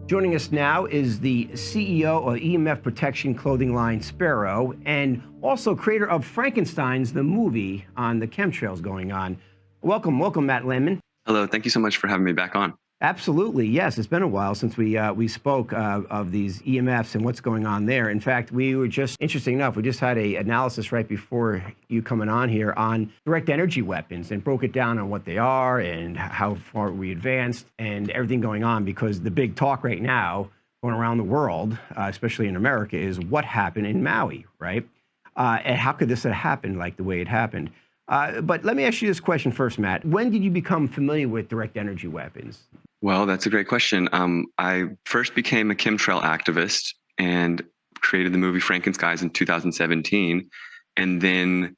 Joining us now is the CEO of EMF protection clothing line Sparrow, and also creator of Frankenstein's, the movie on the chemtrails going on. Welcome, Matt Landman. Hello, thank you so much for having me back on. Absolutely, yes. It's been a while since we spoke of these EMFs and what's going on there. In fact, we were just, interesting enough, we just had an analysis right before you coming on here on direct energy weapons and broke it down on what they are and how far we advanced and everything going on, because the big talk right now going around the world, especially in America, is what happened in Maui, right? And how could this have happened like the way it happened? But let me ask you this question first, Matt. When did you become familiar with direct energy weapons? Well, that's a great question. I first became a chemtrail activist and created the movie Frankenstein's in 2017. And then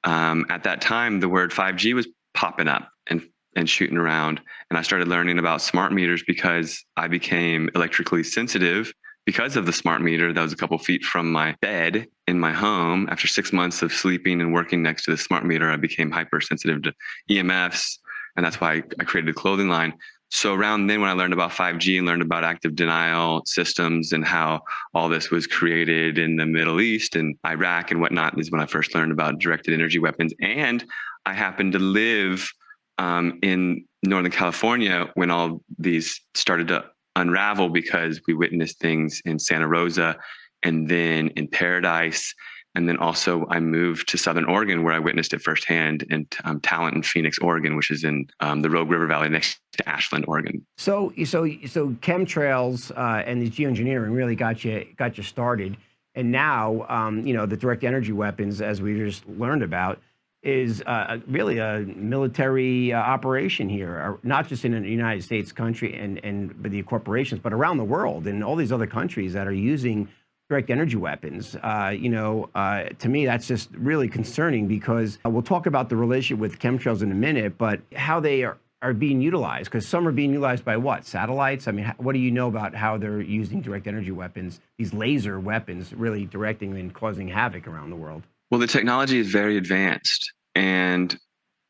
at that time, the word 5G was popping up and shooting around. And I started learning about smart meters because I became electrically sensitive because of the smart meter that was a couple feet from my bed in my home. After 6 months of sleeping and working next to the smart meter, I became hypersensitive to EMFs. And that's why I created a clothing line. So around then, when I learned about 5G and learned about active denial systems and how all this was created in the Middle East and Iraq and whatnot, is when I first learned about directed energy weapons. And I happened to live in Northern California when all these started to unravel, because we witnessed things in Santa Rosa and then in Paradise. And then also I moved to Southern Oregon, where I witnessed it firsthand in Talent in Phoenix, Oregon, which is in the Rogue River Valley next to Ashland, Oregon. So chemtrails and the geoengineering really got you started. And now, the direct energy weapons, as we just learned about, is really a military operation here, not just in the United States country and the corporations, but around the world and all these other countries that are using direct energy weapons. To me, that's just really concerning, because we'll talk about the relationship with chemtrails in a minute, but how they are being utilized, because some are being utilized by what? Satellites? I mean, what do you know about how they're using direct energy weapons, these laser weapons, really directing and causing havoc around the world? Well, the technology is very advanced. And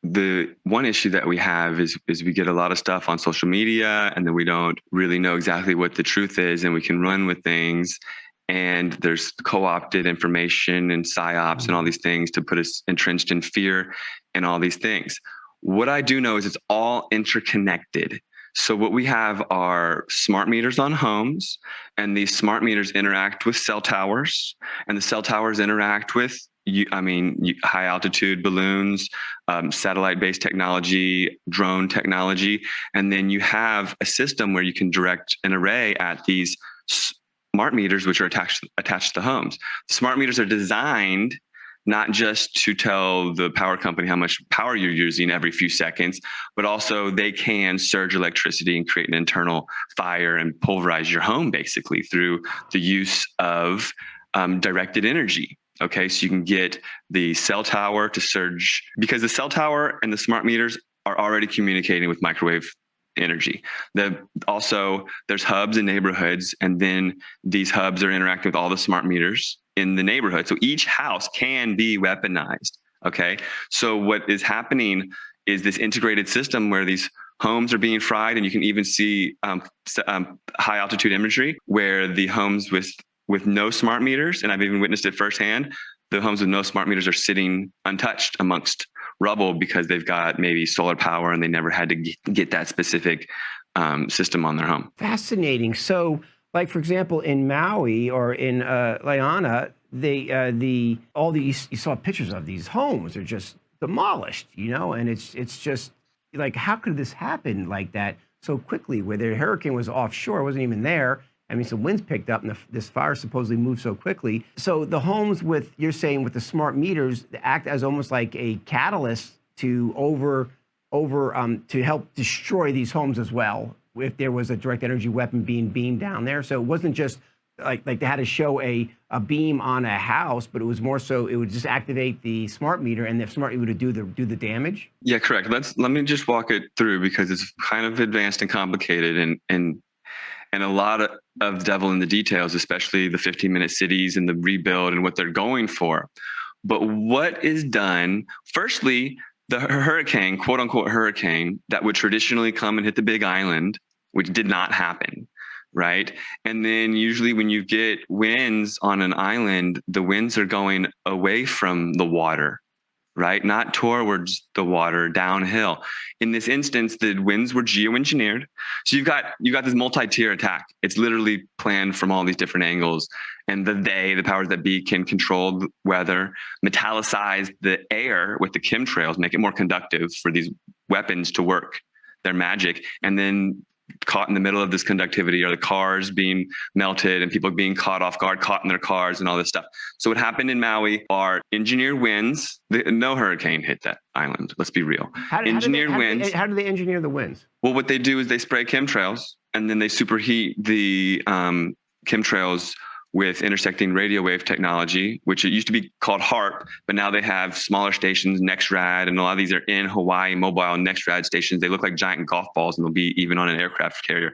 the one issue that we have is we get a lot of stuff on social media, and then we don't really know exactly what the truth is, and we can run with things. And there's co-opted information and psyops and all these things to put us entrenched in fear and all these things. What I do know is it's all interconnected. So what we have are smart meters on homes, and these smart meters interact with cell towers, and the cell towers interact with high altitude balloons, satellite-based technology, drone technology. And then you have a system where you can direct an array at these smart meters, which are attached to homes. Smart meters are designed not just to tell the power company how much power you're using every few seconds, but also they can surge electricity and create an internal fire and pulverize your home basically through the use of directed energy. Okay, so you can get the cell tower to surge, because the cell tower and the smart meters are already communicating with microwave energy. Also, there's hubs in neighborhoods, and then these hubs are interacting with all the smart meters in the neighborhood. So each house can be weaponized. Okay, so what is happening is this integrated system where these homes are being fried, and you can even see high altitude imagery where the homes with no smart meters, and I've even witnessed it firsthand, the homes with no smart meters are sitting untouched amongst rubble because they've got maybe solar power and they never had to get that specific system on their home. Fascinating. So, like for example, in Maui or in Lahaina, all these, you saw pictures of these homes are just demolished, and it's just like, how could this happen like that so quickly? Where the hurricane was offshore, wasn't even there. I mean, some winds picked up, and this fire supposedly moved so quickly. So the homes you're saying with the smart meters act as almost like a catalyst to to help destroy these homes as well, if there was a direct energy weapon being beamed down there. So it wasn't just like they had to show a beam on a house, but it was more so it would just activate the smart meter, and the smart meter would do the damage. Yeah, correct. Let me just walk it through because it's kind of advanced and complicated, and a lot of devil in the details, especially the 15-minute cities and the rebuild and what they're going for. But what is done, firstly, the hurricane, quote unquote hurricane, that would traditionally come and hit the Big Island, which did not happen, right? And then usually when you get winds on an island, the winds are going away from the water, right? Not towards the water, downhill. In this instance, the winds were geoengineered. So you've got this multi-tier attack. It's literally planned from all these different angles. And the powers that be can control the weather, metallicize the air with the chemtrails, make it more conductive for these weapons to work their magic. And then caught in the middle of this conductivity are the cars being melted and people being caught off guard, caught in their cars and all this stuff. So what happened in Maui are engineered winds. No hurricane hit that island. Let's be real. How do they engineer the winds? Well, what they do is they spray chemtrails and then they superheat the chemtrails with intersecting radio wave technology, which it used to be called HARP, but now they have smaller stations, NextRad, and a lot of these are in Hawaii, mobile NextRad stations. They look like giant golf balls and they'll be even on an aircraft carrier.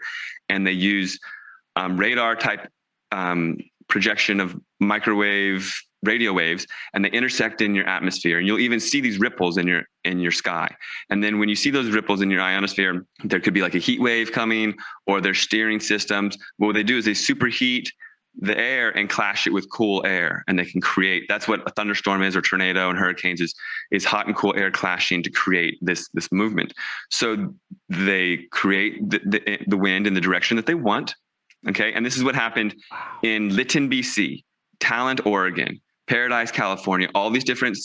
And they use radar type projection of microwave radio waves, and they intersect in your atmosphere. And you'll even see these ripples in your sky. And then when you see those ripples in your ionosphere, there could be like a heat wave coming, or their steering systems. What they do is they superheat the air and clash it with cool air, and they can create, that's what a thunderstorm is, or tornado and hurricanes is hot and cool air clashing to create this movement. So they create the wind in the direction that they want. Okay. And this is what happened in Lytton, BC, Talent, Oregon, Paradise, California, all these different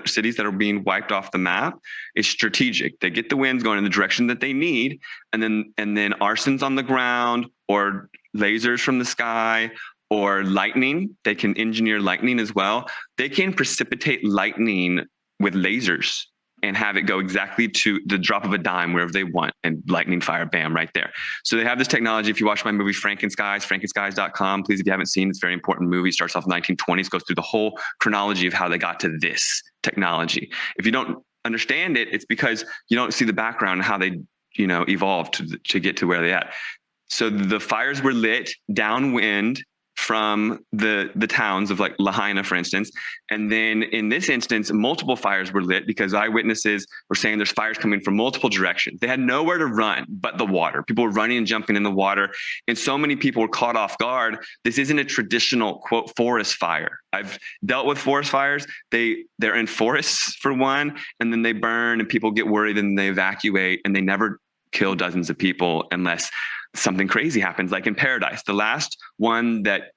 cities that are being wiped off the map. Is strategic. They get the winds going in the direction that they need, and then arsons on the ground, or lasers from the sky, or lightning. They can engineer lightning as well. They can precipitate lightning with lasers and have it go exactly to the drop of a dime wherever they want, and lightning fire, bam, right there. So they have this technology. If you watch my movie Frankenskies, frankenskies.com, please, if you haven't seen, it's a very important movie. It starts off in the 1920s, goes through the whole chronology of how they got to this technology. If you don't understand it, it's because you don't see the background and how they, evolved to get to where they're at. So the fires were lit downwind from the towns of like Lahaina, for instance. And then in this instance, multiple fires were lit because eyewitnesses were saying there's fires coming from multiple directions. They had nowhere to run but the water. People were running and jumping in the water. And so many people were caught off guard. This isn't a traditional, quote, forest fire. I've dealt with forest fires. They're in forests for one, and then they burn and people get worried and they evacuate, and they never kill dozens of people unless something crazy happens, like in Paradise. The last one that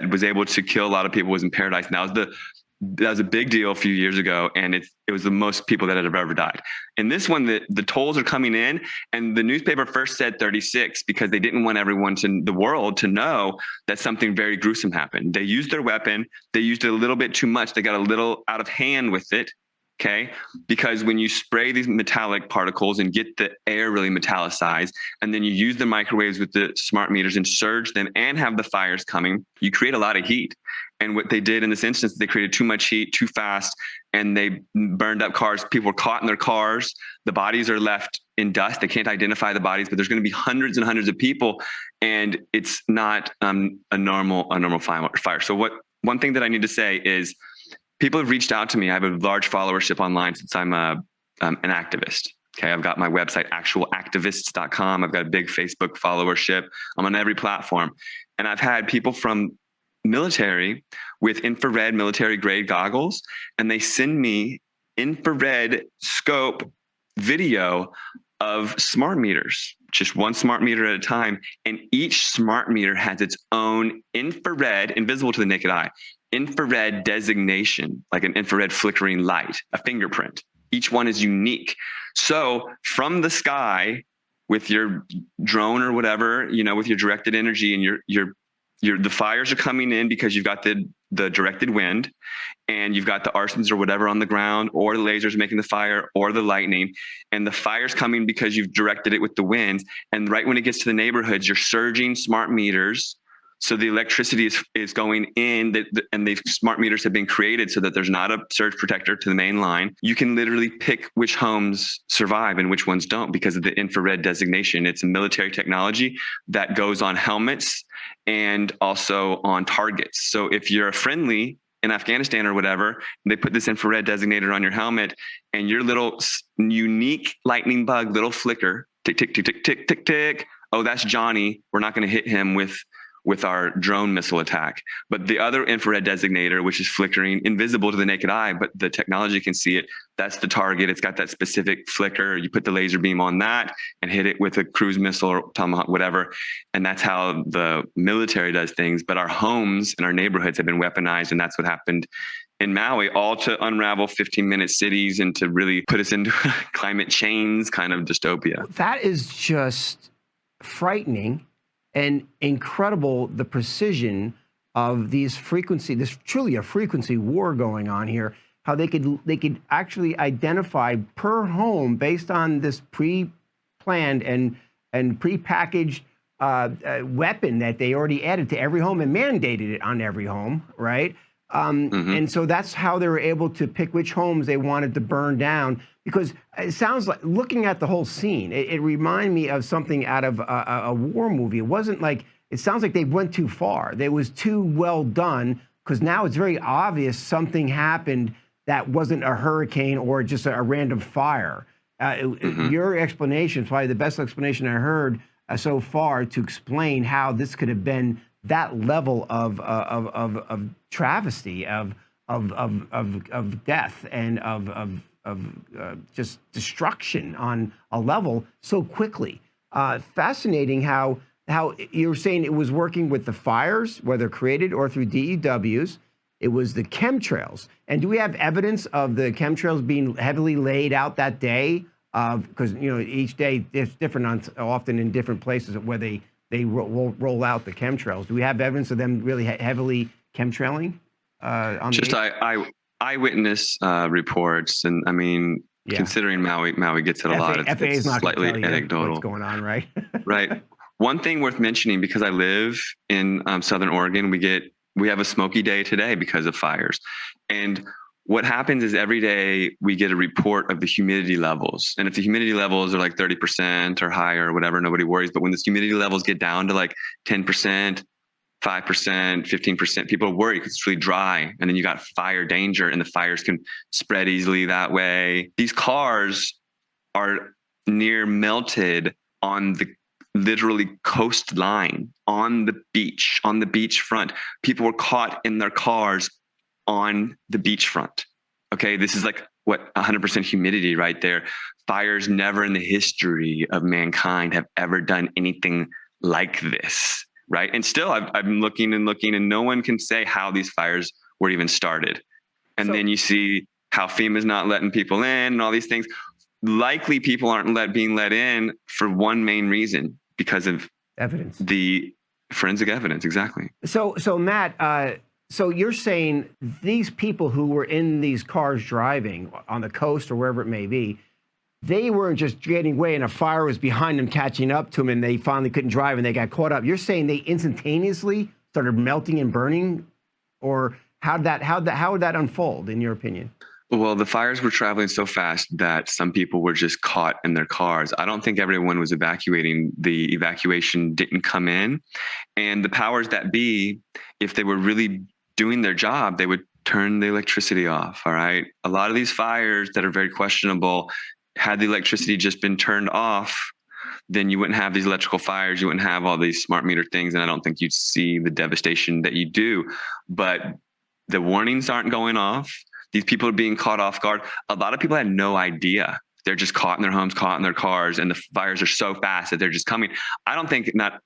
was able to kill a lot of people was in Paradise. Now, the that was a big deal a few years ago, and it was the most people that have ever died. In this one, the tolls are coming in, and the newspaper first said 36 because they didn't want everyone the world to know that something very gruesome happened. They used their weapon. They used it a little bit too much. They got a little out of hand with it. Okay, because when you spray these metallic particles and get the air really metallicized, and then you use the microwaves with the smart meters and surge them and have the fires coming, you create a lot of heat. And what they did in this instance, they created too much heat too fast, and they burned up cars. People were caught in their cars. The bodies are left in dust. They can't identify the bodies, but there's going to be hundreds and hundreds of people, and it's not a normal fire. So one thing that I need to say is, people have reached out to me. I have a large followership online since I'm an activist. Okay, I've got my website, actualactivists.com. I've got a big Facebook followership. I'm on every platform. And I've had people from military with infrared military grade goggles, and they send me infrared scope video of smart meters, just one smart meter at a time. And each smart meter has its own infrared, invisible to the naked eye, infrared designation, like an infrared flickering light, a fingerprint. Each one is unique. So from the sky with your drone or whatever, with your directed energy, and the fires are coming in because you've got the directed wind, and you've got the arsons or whatever on the ground, or the lasers making the fire, or the lightning, and the fire's coming because you've directed it with the winds. And right when it gets to the neighborhoods, you're surging smart meters. So the electricity is going in, and these smart meters have been created so that there's not a surge protector to the main line. You can literally pick which homes survive and which ones don't because of the infrared designation. It's a military technology that goes on helmets and also on targets. So if you're a friendly in Afghanistan or whatever, they put this infrared designator on your helmet, and your little unique lightning bug, little flicker, tick, tick, tick, tick, tick, tick, tick. Oh, that's Johnny. We're not going to hit him with our drone missile attack. But the other infrared designator, which is flickering, invisible to the naked eye, but the technology can see it, that's the target. It's got that specific flicker. You put the laser beam on that and hit it with a cruise missile or Tomahawk, whatever. And that's how the military does things. But our homes and our neighborhoods have been weaponized, and that's what happened in Maui, all to unravel 15-minute cities and to really put us into climate change kind of dystopia. That is just frightening. And incredible, the precision of these frequency. There's truly a frequency war going on here. How they could actually identify per home based on this pre-planned and pre-packaged weapon that they already added to every home and mandated it on every home, right? And so that's how they were able to pick which homes they wanted to burn down. Because it sounds like, looking at the whole scene, it reminded me of something out of a war movie. It wasn't like, it sounds like they went too far. It was too well done, because now it's very obvious something happened that wasn't a hurricane or just a random fire. Your explanation is probably the best explanation I heard so far to explain how this could have been that level of travesty, of death, and of just destruction on a level so quickly. Fascinating how you're saying it was working with the fires, whether created or through DEWs. It was the chemtrails. And do we have evidence of the chemtrails being heavily laid out that day? Because each day it's different, often in different places where they roll out the chemtrails. Do we have evidence of them really heavily chemtrailing? Just eyewitness reports, and I mean, considering Maui gets it a lot, it's not slightly anecdotal. What's going on, right? Right. One thing worth mentioning, because I live in Southern Oregon, we have a smoky day today because of fires, and what happens is every day we get a report of the humidity levels. And if the humidity levels are like 30% or higher or whatever, nobody worries. But when the humidity levels get down to like 10%, 5%, 15%, people are worried because it's really dry. And then you got fire danger, and the fires can spread easily that way. These cars are near melted on the literally coastline, on the beachfront. People were caught in their cars on the beachfront. Okay, this is like 100% humidity right there. Fires never in the history of mankind have ever done anything like this, right? And still, I'm looking, and no one can say how these fires were even started. And then you see how FEMA's not letting people in and all these things. Likely people aren't being let in for one main reason, because of evidence, the forensic evidence. Exactly. So Matt, so you're saying these people who were in these cars driving on the coast or wherever it may be, they weren't just getting away and a fire was behind them catching up to them and they finally couldn't drive and they got caught up. You're saying they instantaneously started melting and burning? Or how would that unfold in your opinion? Well, the fires were traveling so fast that some people were just caught in their cars. I don't think everyone was evacuating. The evacuation didn't come in. And the powers that be, if they were really doing their job, they would turn the electricity off. All right. A lot of these fires that are very questionable, had the electricity just been turned off, then you wouldn't have these electrical fires. You wouldn't have all these smart meter things. And I don't think you'd see the devastation that you do. But the warnings aren't going off. These people are being caught off guard. A lot of people had no idea. They're just caught in their homes, caught in their cars, and the fires are so fast that they're just coming. I don't think not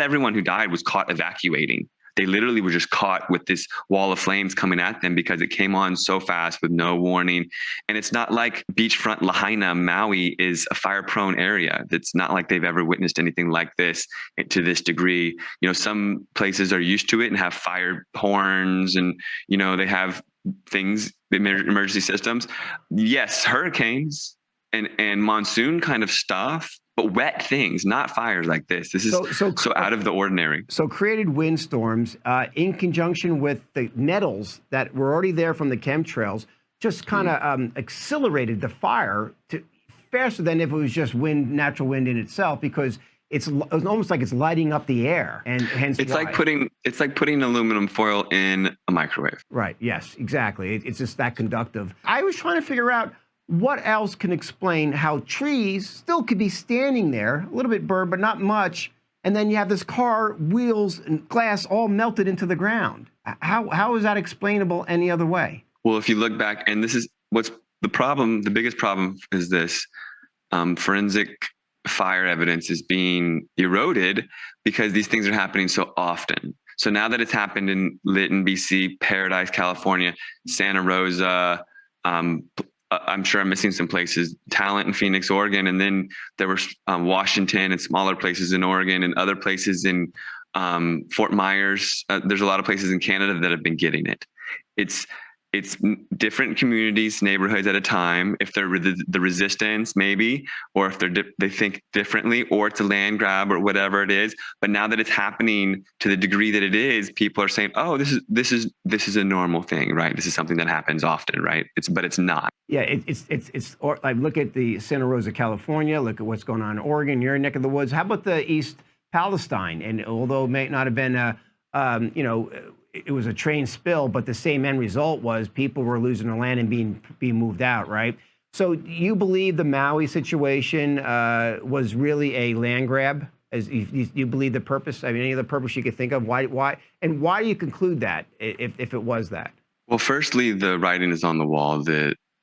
everyone who died was caught evacuating. They literally were just caught with this wall of flames coming at them because it came on so fast with no warning. And it's not like beachfront Lahaina, Maui is a fire-prone area. It's not like they've ever witnessed anything like this to this degree. You know, some places are used to it and have fire horns and, you know, they have things, emergency systems. Yes, hurricanes and monsoon kind of stuff, but wet things, not fires like this. This is so out of the ordinary. So created windstorms in conjunction with the nettles that were already there from the chemtrails, just kind of accelerated the fire to faster than if it was just wind, natural wind in itself, because it's almost like it's lighting up the air, and hence it's like putting aluminum foil in a microwave. Right. Yes. Exactly. It's just that conductive. I was trying to figure out what else can explain how trees still could be standing there, a little bit burned, but not much, and then you have this car wheels and glass all melted into the ground. How is that explainable any other way? Well, if you look back, and this is what's the problem. The biggest problem is this: forensic fire evidence is being eroded because these things are happening so often. So now that it's happened in Lytton, BC, Paradise, California, Santa Rosa, I'm sure I'm missing some places, Talent in Phoenix, Oregon, and then there was Washington and smaller places in Oregon and other places in Fort Myers. There's a lot of places in Canada that have been getting it. It's different communities, neighborhoods at a time. If they're the resistance, maybe, or if they think differently, or it's a land grab or whatever it is. But now that it's happening to the degree that it is, people are saying, "Oh, this is a normal thing, right? This is something that happens often, right?" But it's not. Yeah, it's like, look at the Santa Rosa, California. Look at what's going on in Oregon, your neck of the woods. How about the East Palestine? And although it may not have been it was a train spill, but the same end result was people were losing their land and being moved out, right? So you believe the Maui situation was really a land grab? As you believe the purpose? I mean, any other purpose you could think of? Why do you conclude that if it was that? Well, firstly, the writing is on the wall.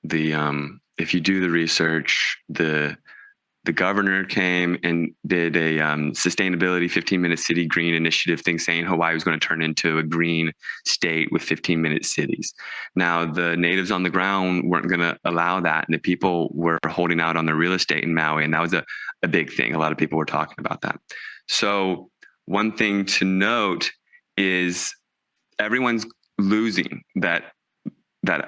If you do the research, the governor came and did a sustainability 15-minute city green initiative thing, saying Hawaii was going to turn into a green state with 15-minute cities. Now, the natives on the ground weren't going to allow that, and the people were holding out on their real estate in Maui, and that was a big thing. A lot of people were talking about that. So one thing to note is everyone's losing that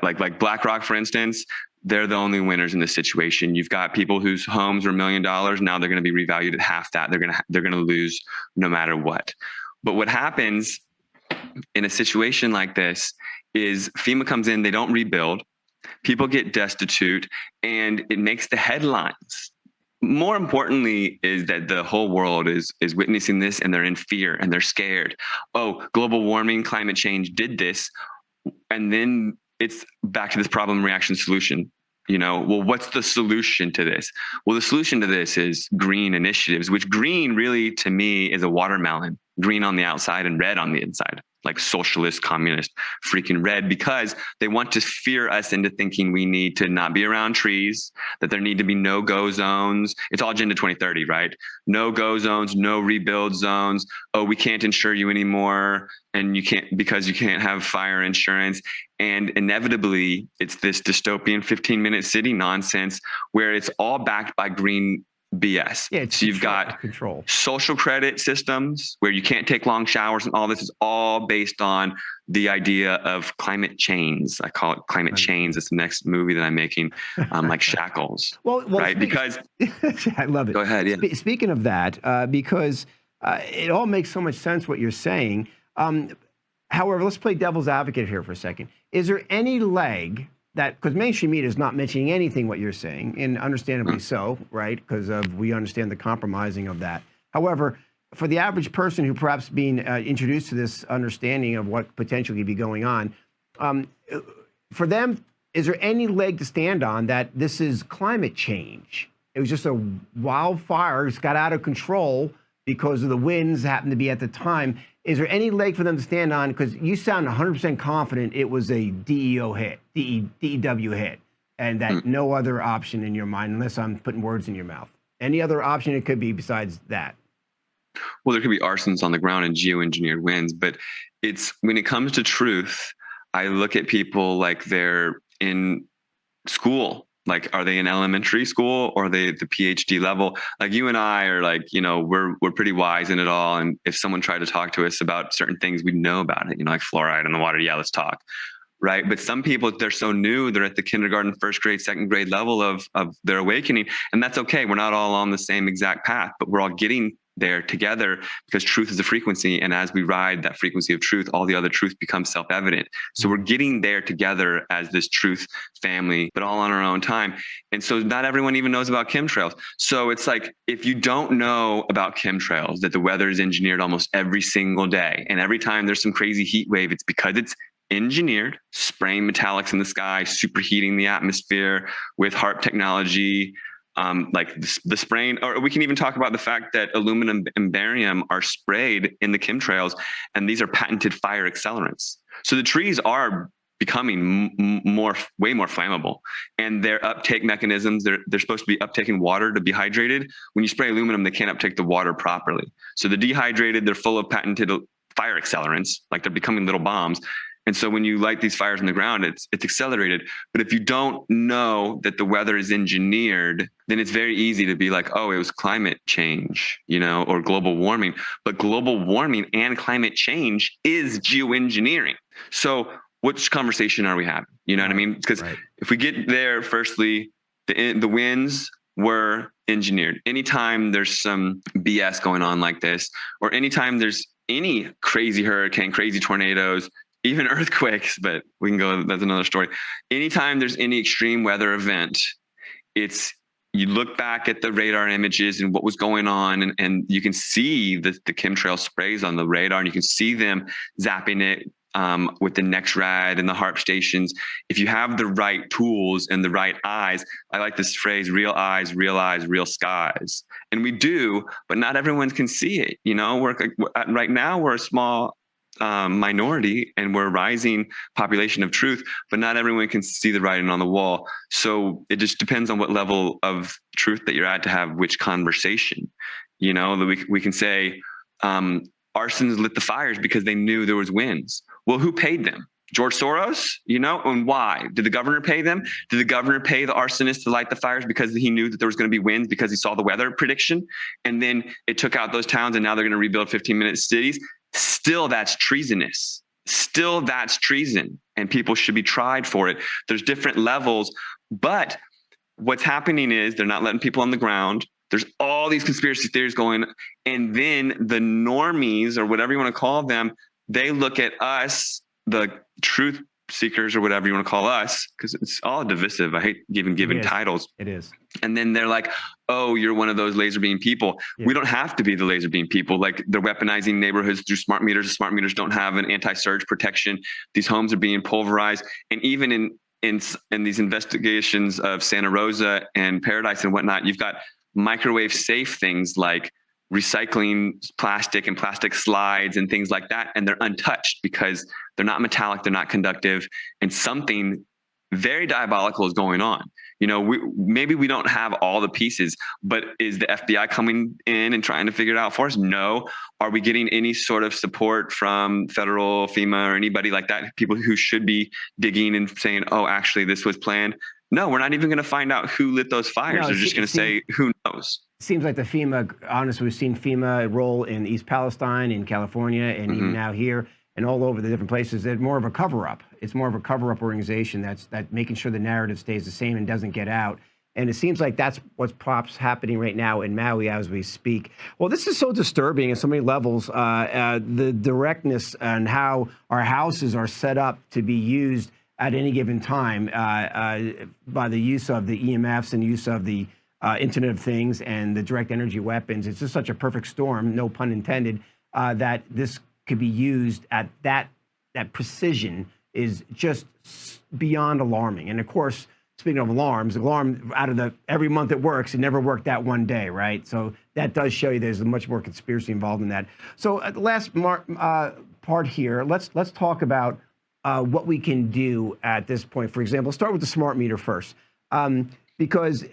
like BlackRock, for instance. They're the only winners in this situation. You've got people whose homes were $1 million. Now they're going to be revalued at half that. They're going to lose no matter what. But what happens in a situation like this is FEMA comes in, they don't rebuild, people get destitute, and it makes the headlines. More importantly is that the whole world is witnessing this, and they're in fear and they're scared. Oh, global warming, climate change did this. And then it's back to this problem, reaction, solution. Well, what's the solution to this? Well, the solution to this is green initiatives, which green really, to me, is a watermelon, green on the outside and red on the inside. like socialist, communist, freaking red, because they want to fear us into thinking we need to not be around trees, that there need to be no-go zones. It's all Agenda 2030, right? No-go zones, no rebuild zones. Oh, we can't insure you anymore, and you can't because you can't have fire insurance. And inevitably, it's this dystopian 15-minute city nonsense where it's all backed by green BS. Yeah, it's so you've got control. Social credit systems where you can't take long showers, and all this is all based on the idea of climate chains. I call it climate chains. It's the next movie that I'm making, like Shackles. Well, right? Because I love it. Go ahead. Yeah. Speaking of that, because it all makes so much sense what you're saying. However, let's play devil's advocate here for a second. Is there any leg that, because mainstream media is not mentioning anything what you're saying, and understandably so, right? Because we understand the compromising of that. However, for the average person who perhaps being introduced to this understanding of what potentially could be going on, for them, is there any leg to stand on that this is climate change? It was just a wildfire, it's got out of control because of the winds happened to be at the time. Is there any leg for them to stand on? Because you sound 100% confident it was a DEO hit, D.E.W. hit, and that no other option in your mind, unless I'm putting words in your mouth. Any other option it could be besides that? Well, there could be arsons on the ground and geoengineered winds, but it's when it comes to truth, I look at people like they're in school. Like, are they in elementary school or are they at the PhD level? Like you and I are like, we're pretty wise in it all. And if someone tried to talk to us about certain things, we'd know about it, like fluoride in the water. Yeah, let's talk. Right. But some people, they're so new, they're at the kindergarten, first grade, second grade level of their awakening. And that's okay. We're not all on the same exact path, but we're all getting there together because truth is a frequency. And as we ride that frequency of truth, all the other truth becomes self-evident. So we're getting there together as this truth family, but all on our own time. And so not everyone even knows about chemtrails. So it's like, if you don't know about chemtrails, that the weather is engineered almost every single day. And every time there's some crazy heat wave, it's because it's engineered, spraying metallics in the sky, superheating the atmosphere with HARP technology, like the spraying, or we can even talk about the fact that aluminum and barium are sprayed in the chemtrails, and these are patented fire accelerants. So the trees are becoming way more flammable, and their uptake mechanisms, they're supposed to be uptaking water to be hydrated. When you spray aluminum, they can't uptake the water properly. So they're dehydrated, they're full of patented fire accelerants, like they're becoming little bombs. And so when you light these fires on the ground, it's accelerated. But if you don't know that the weather is engineered, then it's very easy to be like, oh, it was climate change, or global warming. But global warming and climate change is geoengineering. So which conversation are we having? You know what I mean? Because if we get there, firstly, the winds were engineered. Anytime there's some BS going on like this, or anytime there's any crazy hurricane, crazy tornadoes, even earthquakes, but we can go, that's another story. Anytime there's any extreme weather event, you look back at the radar images and what was going on, and you can see the chemtrail sprays on the radar, and you can see them zapping it with the NextRad and the HARP stations. If you have the right tools and the right eyes, I like this phrase, real eyes, real skies. And we do, but not everyone can see it. Right now we're a small minority and we're a rising population of truth, but not everyone can see the writing on the wall. So it just depends on what level of truth that you're at to have which conversation. We can say arsons lit the fires because they knew there was winds. Well, who paid them? George Soros, and why? Did the governor pay them? Did the governor pay the arsonist to light the fires because he knew that there was going to be winds because he saw the weather prediction? And then it took out those towns and now they're going to rebuild 15-minute cities. Still, that's treasonous. Still, that's treason, and people should be tried for it. There's different levels, but what's happening is they're not letting people on the ground. There's all these conspiracy theories going, and then the normies, or whatever you want to call them, they look at us, the truth seekers, or whatever you want to call us, because it's all divisive. I hate even giving titles. It is. And then they're like, oh, you're one of those laser beam people. Yeah. We don't have to be the laser beam people. Like, they're weaponizing neighborhoods through smart meters. Smart meters don't have an anti-surge protection. These homes are being pulverized. And even in these investigations of Santa Rosa and Paradise and whatnot, you've got microwave safe things like recycling plastic and plastic slides and things like that, and they're untouched because they're not metallic, they're not conductive, and something very diabolical is going on. You know, maybe we don't have all the pieces, but is the FBI coming in and trying to figure it out for us? No. Are we getting any sort of support from federal, FEMA, or anybody like that? People who should be digging and saying, oh, actually, this was planned. No, we're not even going to find out who lit those fires. No, they're just going to say, who knows? Seems like the FEMA, honestly, we've seen FEMA roll in East Palestine, in California, and even now here, and all over the different places. They're more of a cover-up. It's more of a cover-up organization that's making sure the narrative stays the same and doesn't get out. And it seems like that's what's perhaps happening right now in Maui as we speak. Well, this is so disturbing on so many levels. The directness and how our houses are set up to be used at any given time by the use of the EMFs and use of the Internet of Things and the direct energy weapons. It's just such a perfect storm, no pun intended, that this could be used at that precision is just beyond alarming. And of course, speaking of alarms, alarm out of every month it works, it never worked that one day, right? So that does show you there's much more conspiracy involved in that. So the last part here, let's talk about what we can do at this point. For example, start with the smart meter first. Because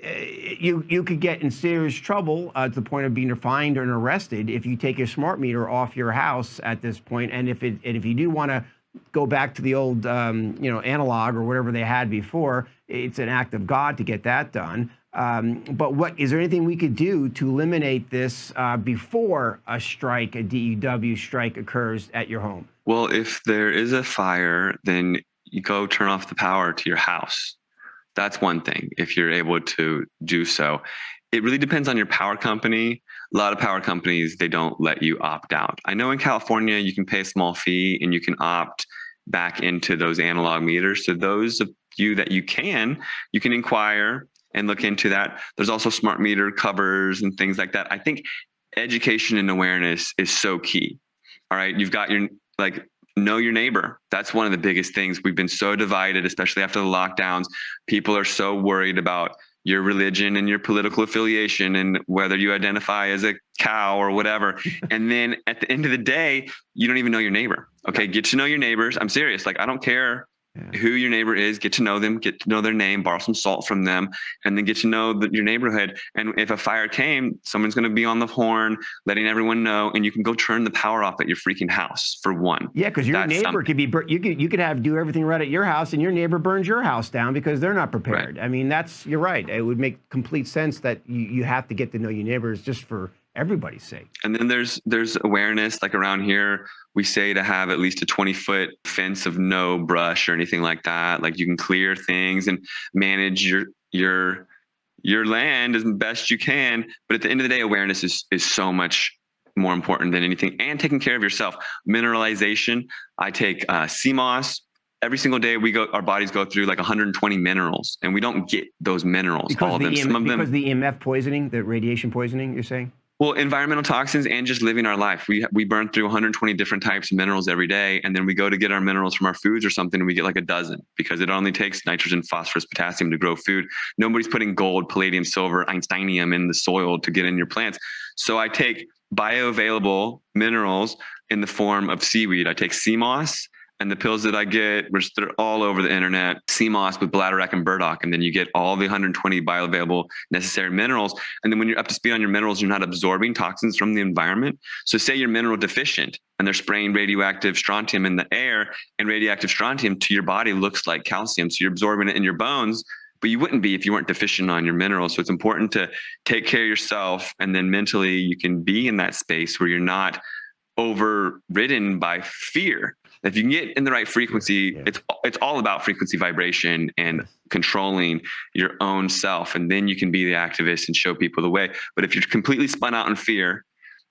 you could get in serious trouble to the point of being fined or arrested if you take your smart meter off your house at this point. And if you do want to go back to the old analog or whatever they had before, it's an act of God to get that done. But is there anything we could do to eliminate this before a DEW strike occurs at your home? Well, if there is a fire, then you go turn off the power to your house. That's one thing, if you're able to do so. It really depends on your power company. A lot of power companies, they don't let you opt out. I know in California, you can pay a small fee and you can opt back into those analog meters. So those of you that you can inquire and look into that. There's also smart meter covers and things like that. I think education and awareness is so key. All right, you've got know your neighbor. That's one of the biggest things. We've been so divided, especially after the lockdowns. People are so worried about your religion and your political affiliation and whether you identify as a cow or whatever. And then at the end of the day, you don't even know your neighbor. Okay, get to know your neighbors. I'm serious. I don't care who your neighbor is. Get to know them, get to know their name, borrow some salt from them, and then get to know your neighborhood. And if a fire came, someone's going to be on the horn, letting everyone know, and you can go turn the power off at your freaking house for one. Yeah, because your neighbor could be, you could do everything right at your house, and your neighbor burns your house down because they're not prepared. Right. I mean, you're right. It would make complete sense that you have to get to know your neighbors just for everybody's sake. And then there's awareness, like around here, we say to have at least a 20-foot fence of no brush or anything like that. Like you can clear things and manage your land as best you can. But at the end of the day, awareness is so much more important than anything, and taking care of yourself. Mineralization. I take sea moss. Every single day our bodies go through 120 minerals, and we don't get those minerals, because all of them. Because the EMF poisoning, the radiation poisoning, you're saying? Well, environmental toxins and just living our life. We burn through 120 different types of minerals every day, and then we go to get our minerals from our foods or something, and we get a dozen, because it only takes nitrogen, phosphorus, potassium to grow food. Nobody's putting gold, palladium, silver, einsteinium in the soil to get in your plants. So I take bioavailable minerals in the form of seaweed. I take sea moss, and the pills that I get, which they're all over the internet, sea moss with bladderwrack and burdock, and then you get all the 120 bioavailable necessary minerals. And then when you're up to speed on your minerals, you're not absorbing toxins from the environment. So say you're mineral deficient and they're spraying radioactive strontium in the air, and radioactive strontium to your body looks like calcium. So you're absorbing it in your bones, but you wouldn't be if you weren't deficient on your minerals. So it's important to take care of yourself, and then mentally you can be in that space where you're not overridden by fear. If you can get in the right frequency, it's all about frequency vibration and controlling your own self. And then you can be the activist and show people the way. But if you're completely spun out in fear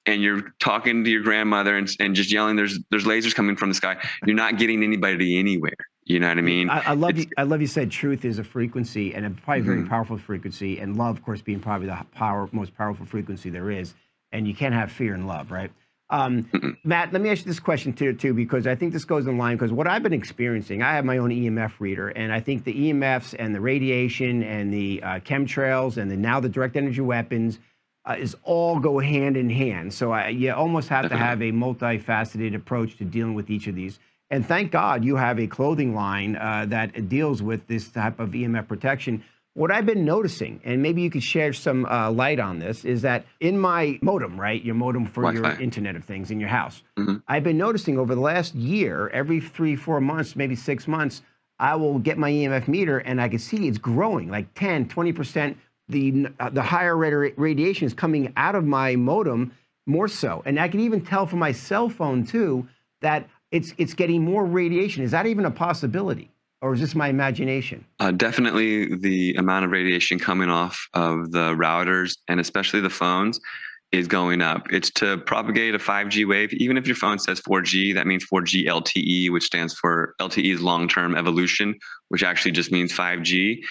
and you're talking to your grandmother and just yelling, there's lasers coming from the sky, you're not getting anybody anywhere. You know what I mean? I love you said truth is a frequency, and a probably very powerful frequency, and love, of course, being probably the most powerful frequency there is. And you can't have fear and love, right? Matt, let me ask you this question too, because I think this goes in line, because what I've been experiencing, I have my own EMF reader, and I think the EMFs and the radiation and the chemtrails and now the direct energy weapons, is all go hand in hand. So you almost have to have a multifaceted approach to dealing with each of these. And thank God you have a clothing line that deals with this type of EMF protection. What I've been noticing, and maybe you could share some light on this, is that in my modem, right, your modem for Wi-Fi. your Internet of Things in your house, I've been noticing over the last year, every 3-4 months, maybe 6 months, I will get my EMF meter and I can see it's growing like 10, 20%. The higher radiation is coming out of my modem more so. And I can even tell from my cell phone too that it's getting more radiation. Is that even a possibility? Or is this my imagination? Definitely the amount of radiation coming off of the routers and especially the phones is going up. It's to propagate a 5G wave. Even if your phone says 4G, that means 4G LTE, which stands for LTE's long-term evolution, which actually just means 5G.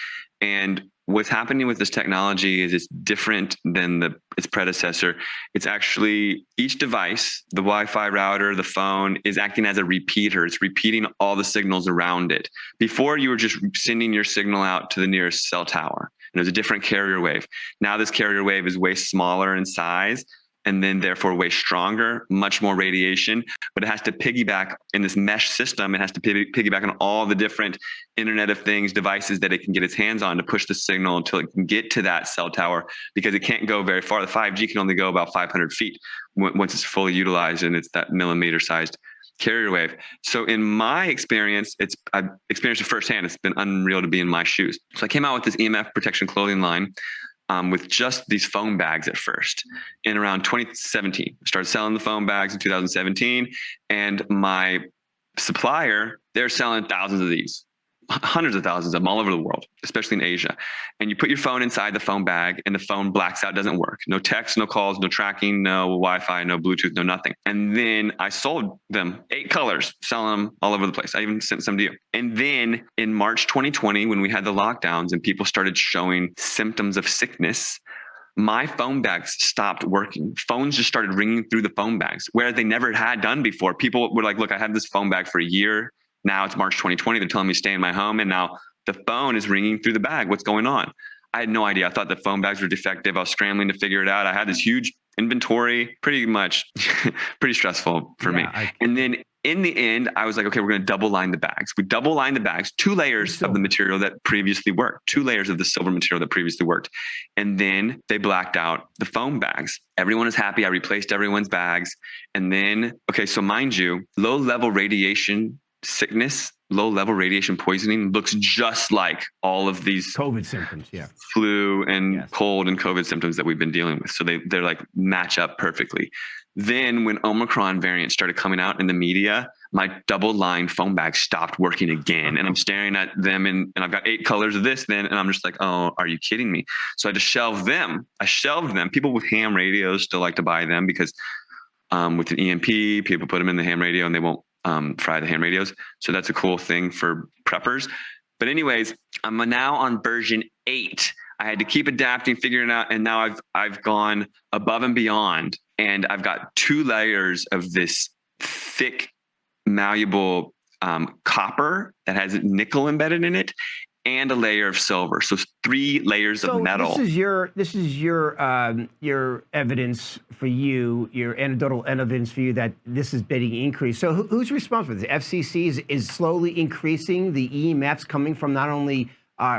And what's happening with this technology is it's different than its predecessor. It's actually each device, the Wi-Fi router, the phone, is acting as a repeater. It's repeating all the signals around it. Before, you were just sending your signal out to the nearest cell tower, and it was a different carrier wave. Now this carrier wave is way smaller in size, and then therefore way stronger, much more radiation, but it has to piggyback in this mesh system. It has to piggyback on all the different Internet of Things devices that it can get its hands on to push the signal until it can get to that cell tower, because it can't go very far. The 5G can only go about 500 feet once it's fully utilized, and it's that millimeter-sized carrier wave. So in my experience, I've experienced it firsthand. It's been unreal to be in my shoes. So I came out with this EMF protection clothing line with just these foam bags at first in around 2017. I started selling the foam bags in 2017, and my supplier, they're selling thousands of these, hundreds of thousands of them all over the world, especially in Asia. And you put your phone inside the foam bag and the phone blacks out, doesn't work. No text, no calls, no tracking, no Wi-Fi, no Bluetooth, no nothing. And then I sold them 8 colors, selling them all over the place. I even sent some to you. And then in March 2020, when we had the lockdowns and people started showing symptoms of sickness, my phone bags stopped working. Phones just started ringing through the phone bags, whereas they never had done before. People were like, look, I had this phone bag for a year. Now it's March 2020. They're telling me to stay in my home, and now the phone is ringing through the bag. What's going on? I had no idea. I thought the phone bags were defective. I was scrambling to figure it out. I had this huge inventory, pretty much pretty stressful for me. And then in the end, I was like, okay, we're going to double line the bags. We double line the bags, 2 layers of the material that previously worked, 2 layers of the silver material that previously worked. And then they blacked out the foam bags. Everyone is happy. I replaced everyone's bags. And then, okay, so mind you, low level radiation sickness, low level radiation poisoning looks just like all of these COVID symptoms, flu and cold and COVID symptoms that we've been dealing with. So they're like match up perfectly. Then when Omicron variant started coming out in the media, my double line foam bag stopped working again. And I'm staring at them and I've got 8 colors of this then. And I'm just like, oh, are you kidding me? So I just shelved them. I shelved them. People with ham radios still like to buy them because with an EMP, people put them in the ham radio and they won't fry the ham radios. So that's a cool thing for preppers. But anyways, I'm now on version 8. I had to keep adapting, figuring it out. And now I've gone above and beyond. And I've got 2 layers of this thick, malleable copper that has nickel embedded in it, and a layer of silver. So 3 layers of metal. This is your evidence for you, your anecdotal evidence for you that this is being increased. So who's responsible for this? FCC is slowly increasing the EMFs coming from not only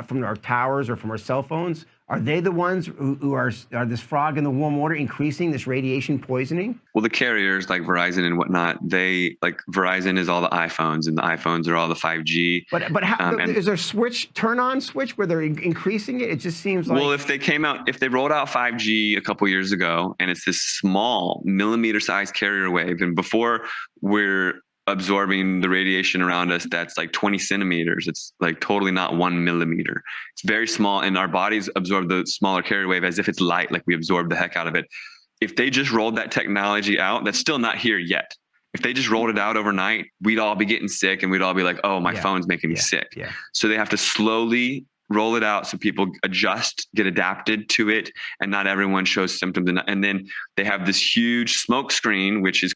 from our towers or from our cell phones. Are they the ones who are this frog in the warm water increasing this radiation poisoning? Well, the carriers like Verizon and whatnot, they like Verizon is all the iPhones and the iPhones are all the 5G. But how, is there a turn on switch where they're increasing it? It just seems like. Well, if they rolled out 5G a couple years ago and it's this small millimeter sized carrier wave, and before we're absorbing the radiation around us that's like 20 centimeters. It's like totally not 1 millimeter. It's very small, and our bodies absorb the smaller carrier wave as if it's light, like we absorb the heck out of it. If they just rolled that technology out, that's still not here yet. If they just rolled it out overnight, we'd all be getting sick and we'd all be like, oh, my phone's making me sick. So they have to slowly roll it out so people adjust, get adapted to it, and not everyone shows symptoms. And then they have this huge smoke screen, which is,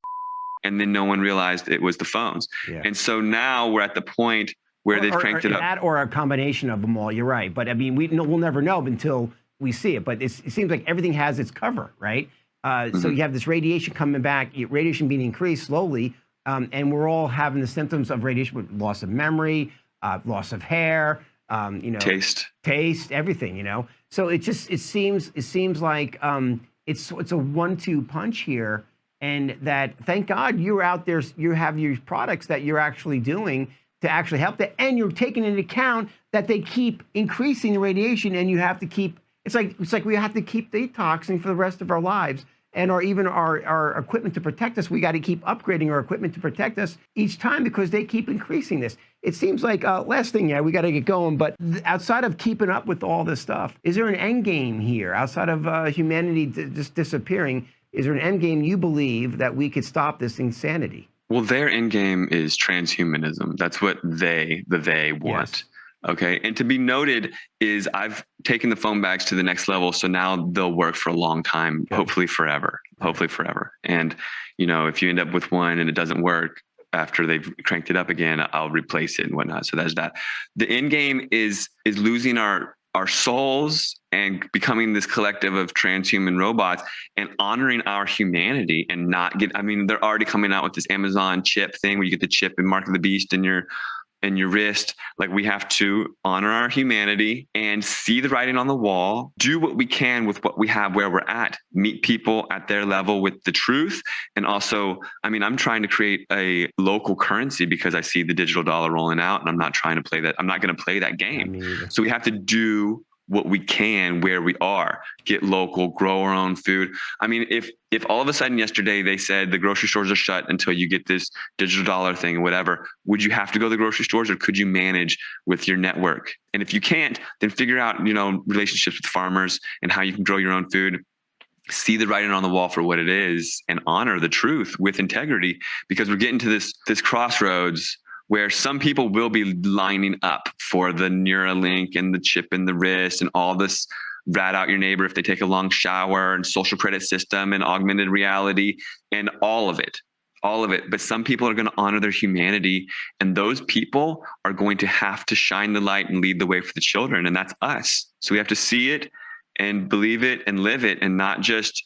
and then no one realized it was the phones. And so now we're at the point where they've cranked it up. That or a combination of them all, you're right. But I mean, we'll never know until we see it, but it seems like everything has its cover, right? So you have this radiation coming back, radiation being increased slowly, and we're all having the symptoms of radiation with loss of memory, loss of hair, taste, everything, So it seems like it's a 1-2 punch here, and that thank God you're out there, you have your products that you're actually doing to actually help that, and you're taking into account that they keep increasing the radiation, and you have to keep. It's like we have to keep detoxing for the rest of our lives. And even our equipment to protect us, we got to keep upgrading our equipment to protect us each time because they keep increasing this. It seems like, last thing, we got to get going, but outside of keeping up with all this stuff, is there an end game here? Outside of humanity just disappearing, is there an end game you believe that we could stop this insanity? Well, their end game is transhumanism. That's what they want. Yes. Okay. And to be noted is I've taken the phone bags to the next level. So now they'll work for a long time, hopefully forever, And, if you end up with one and it doesn't work after they've cranked it up again, I'll replace it and whatnot. So that's that. The end game is losing our souls and becoming this collective of transhuman robots and honoring our humanity and not they're already coming out with this Amazon chip thing where you get the chip and Mark of the Beast in your wrist. Like, we have to honor our humanity and see the writing on the wall, do what we can with what we have where we're at, meet people at their level with the truth. And also, I'm trying to create a local currency because I see the digital dollar rolling out, and I'm not trying to play that. I'm not going to play that game. So we have to do what we can where we are, get local, grow our own food. If all of a sudden yesterday they said the grocery stores are shut until you get this digital dollar thing or whatever, would you have to go to the grocery stores, or could you manage with your network? And if you can't, then figure out, relationships with farmers and how you can grow your own food. See the writing on the wall for what it is and honor the truth with integrity, because we're getting to this crossroads where some people will be lining up for the Neuralink and the chip in the wrist and all this rat out your neighbor if they take a long shower and social credit system and augmented reality and all of it. But some people are going to honor their humanity, and those people are going to have to shine the light and lead the way for the children. And that's us. So we have to see it and believe it and live it, and not just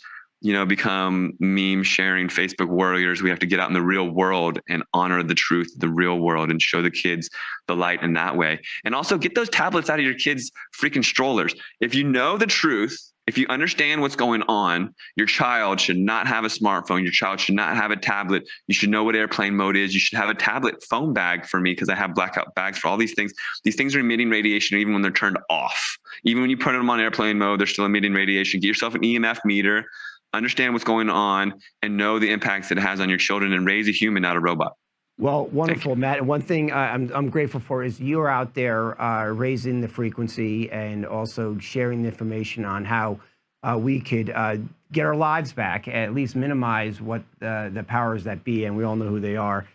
become meme sharing Facebook warriors. We have to get out in the real world and honor the truth, the real world, and show the kids the light in that way. And also get those tablets out of your kids' freaking strollers. If you know the truth, if you understand what's going on, your child should not have a smartphone. Your child should not have a tablet. You should know what airplane mode is. You should have a tablet phone bag for me, because I have blackout bags for all these things. These things are emitting radiation even when they're turned off. Even when you put them on airplane mode, they're still emitting radiation. Get yourself an EMF meter. Understand what's going on and know the impacts it has on your children, and raise a human, not a robot. Well, wonderful, Matt. And one thing I'm grateful for is you're out there raising the frequency and also sharing the information on how we could get our lives back, at least minimize what the powers that be, and we all know who they are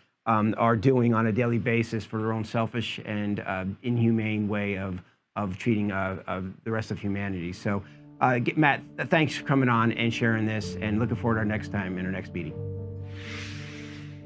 doing on a daily basis for their own selfish and inhumane way of treating the rest of humanity. So. Matt, thanks for coming on and sharing this, and looking forward to our next time in our next meeting.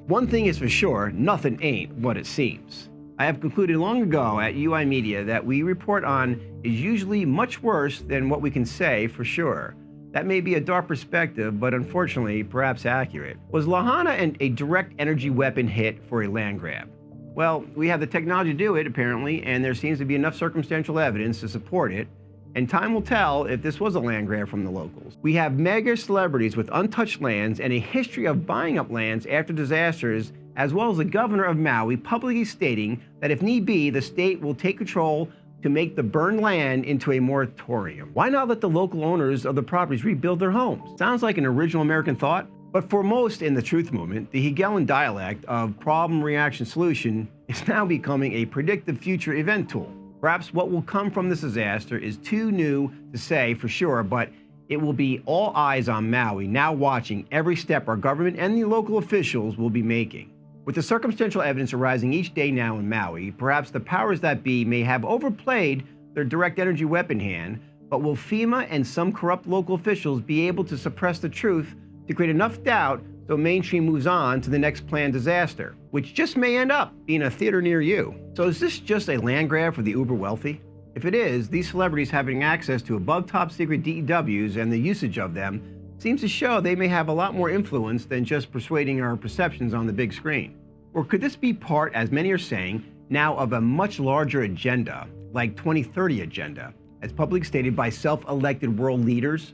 One thing is for sure, nothing ain't what it seems. I have concluded long ago at UI Media that we report on is usually much worse than what we can say for sure. That may be a dark perspective, but unfortunately, perhaps accurate. Was Lahaina a direct energy weapon hit for a land grab? Well, we have the technology to do it, apparently, and there seems to be enough circumstantial evidence to support it. And time will tell if this was a land grab from the locals. We have mega celebrities with untouched lands and a history of buying up lands after disasters, as well as the governor of Maui publicly stating that if need be, the state will take control to make the burned land into a moratorium. Why not let the local owners of the properties rebuild their homes? Sounds like an original American thought, but for most in the truth movement, the Hegelian dialect of problem, reaction, solution is now becoming a predictive future event tool. Perhaps what will come from this disaster is too new to say for sure, but it will be all eyes on Maui, now watching every step our government and the local officials will be making. With the circumstantial evidence arising each day now in Maui, perhaps the powers that be may have overplayed their direct energy weapon hand, but will FEMA and some corrupt local officials be able to suppress the truth to create enough doubt so mainstream moves on to the next planned disaster, which just may end up being a theater near you? So is this just a land grab for the uber wealthy? If it is, these celebrities having access to above top secret DEWs and the usage of them seems to show they may have a lot more influence than just persuading our perceptions on the big screen. Or could this be part, as many are saying, now of a much larger agenda, like 2030 agenda, as publicly stated by self-elected world leaders?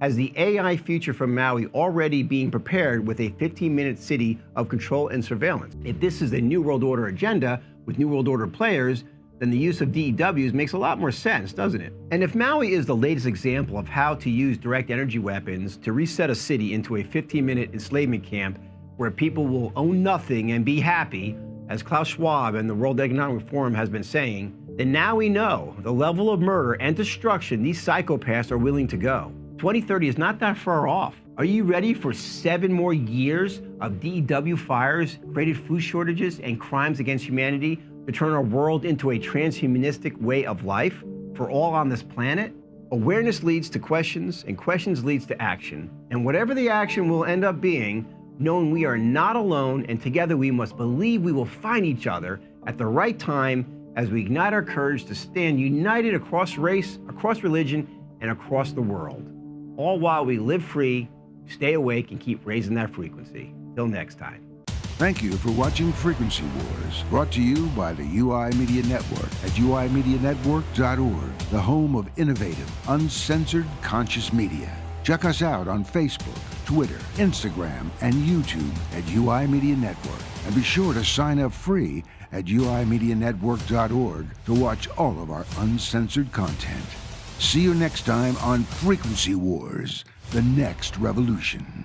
Has the AI future from Maui already being prepared with a 15-minute city of control and surveillance? If this is a New World Order agenda with New World Order players, then the use of DEWs makes a lot more sense, doesn't it? And if Maui is the latest example of how to use direct energy weapons to reset a city into a 15-minute enslavement camp where people will own nothing and be happy, as Klaus Schwab and the World Economic Forum has been saying, then now we know the level of murder and destruction these psychopaths are willing to go. 2030 is not that far off. Are you ready for 7 more years of DEW fires, created food shortages, and crimes against humanity to turn our world into a transhumanistic way of life for all on this planet? Awareness leads to questions, and questions leads to action. And whatever the action will end up being, knowing we are not alone, and together we must believe we will find each other at the right time as we ignite our courage to stand united across race, across religion, and across the world. All while we live free, stay awake, and keep raising that frequency. Till next time. Thank you for watching Frequency Wars, brought to you by the UI Media Network at uimedianetwork.org, the home of innovative, uncensored, conscious media. Check us out on Facebook, Twitter, Instagram, and YouTube at UI Media Network. And be sure to sign up free at uimedianetwork.org to watch all of our uncensored content. See you next time on Frequency Wars, the next revolution.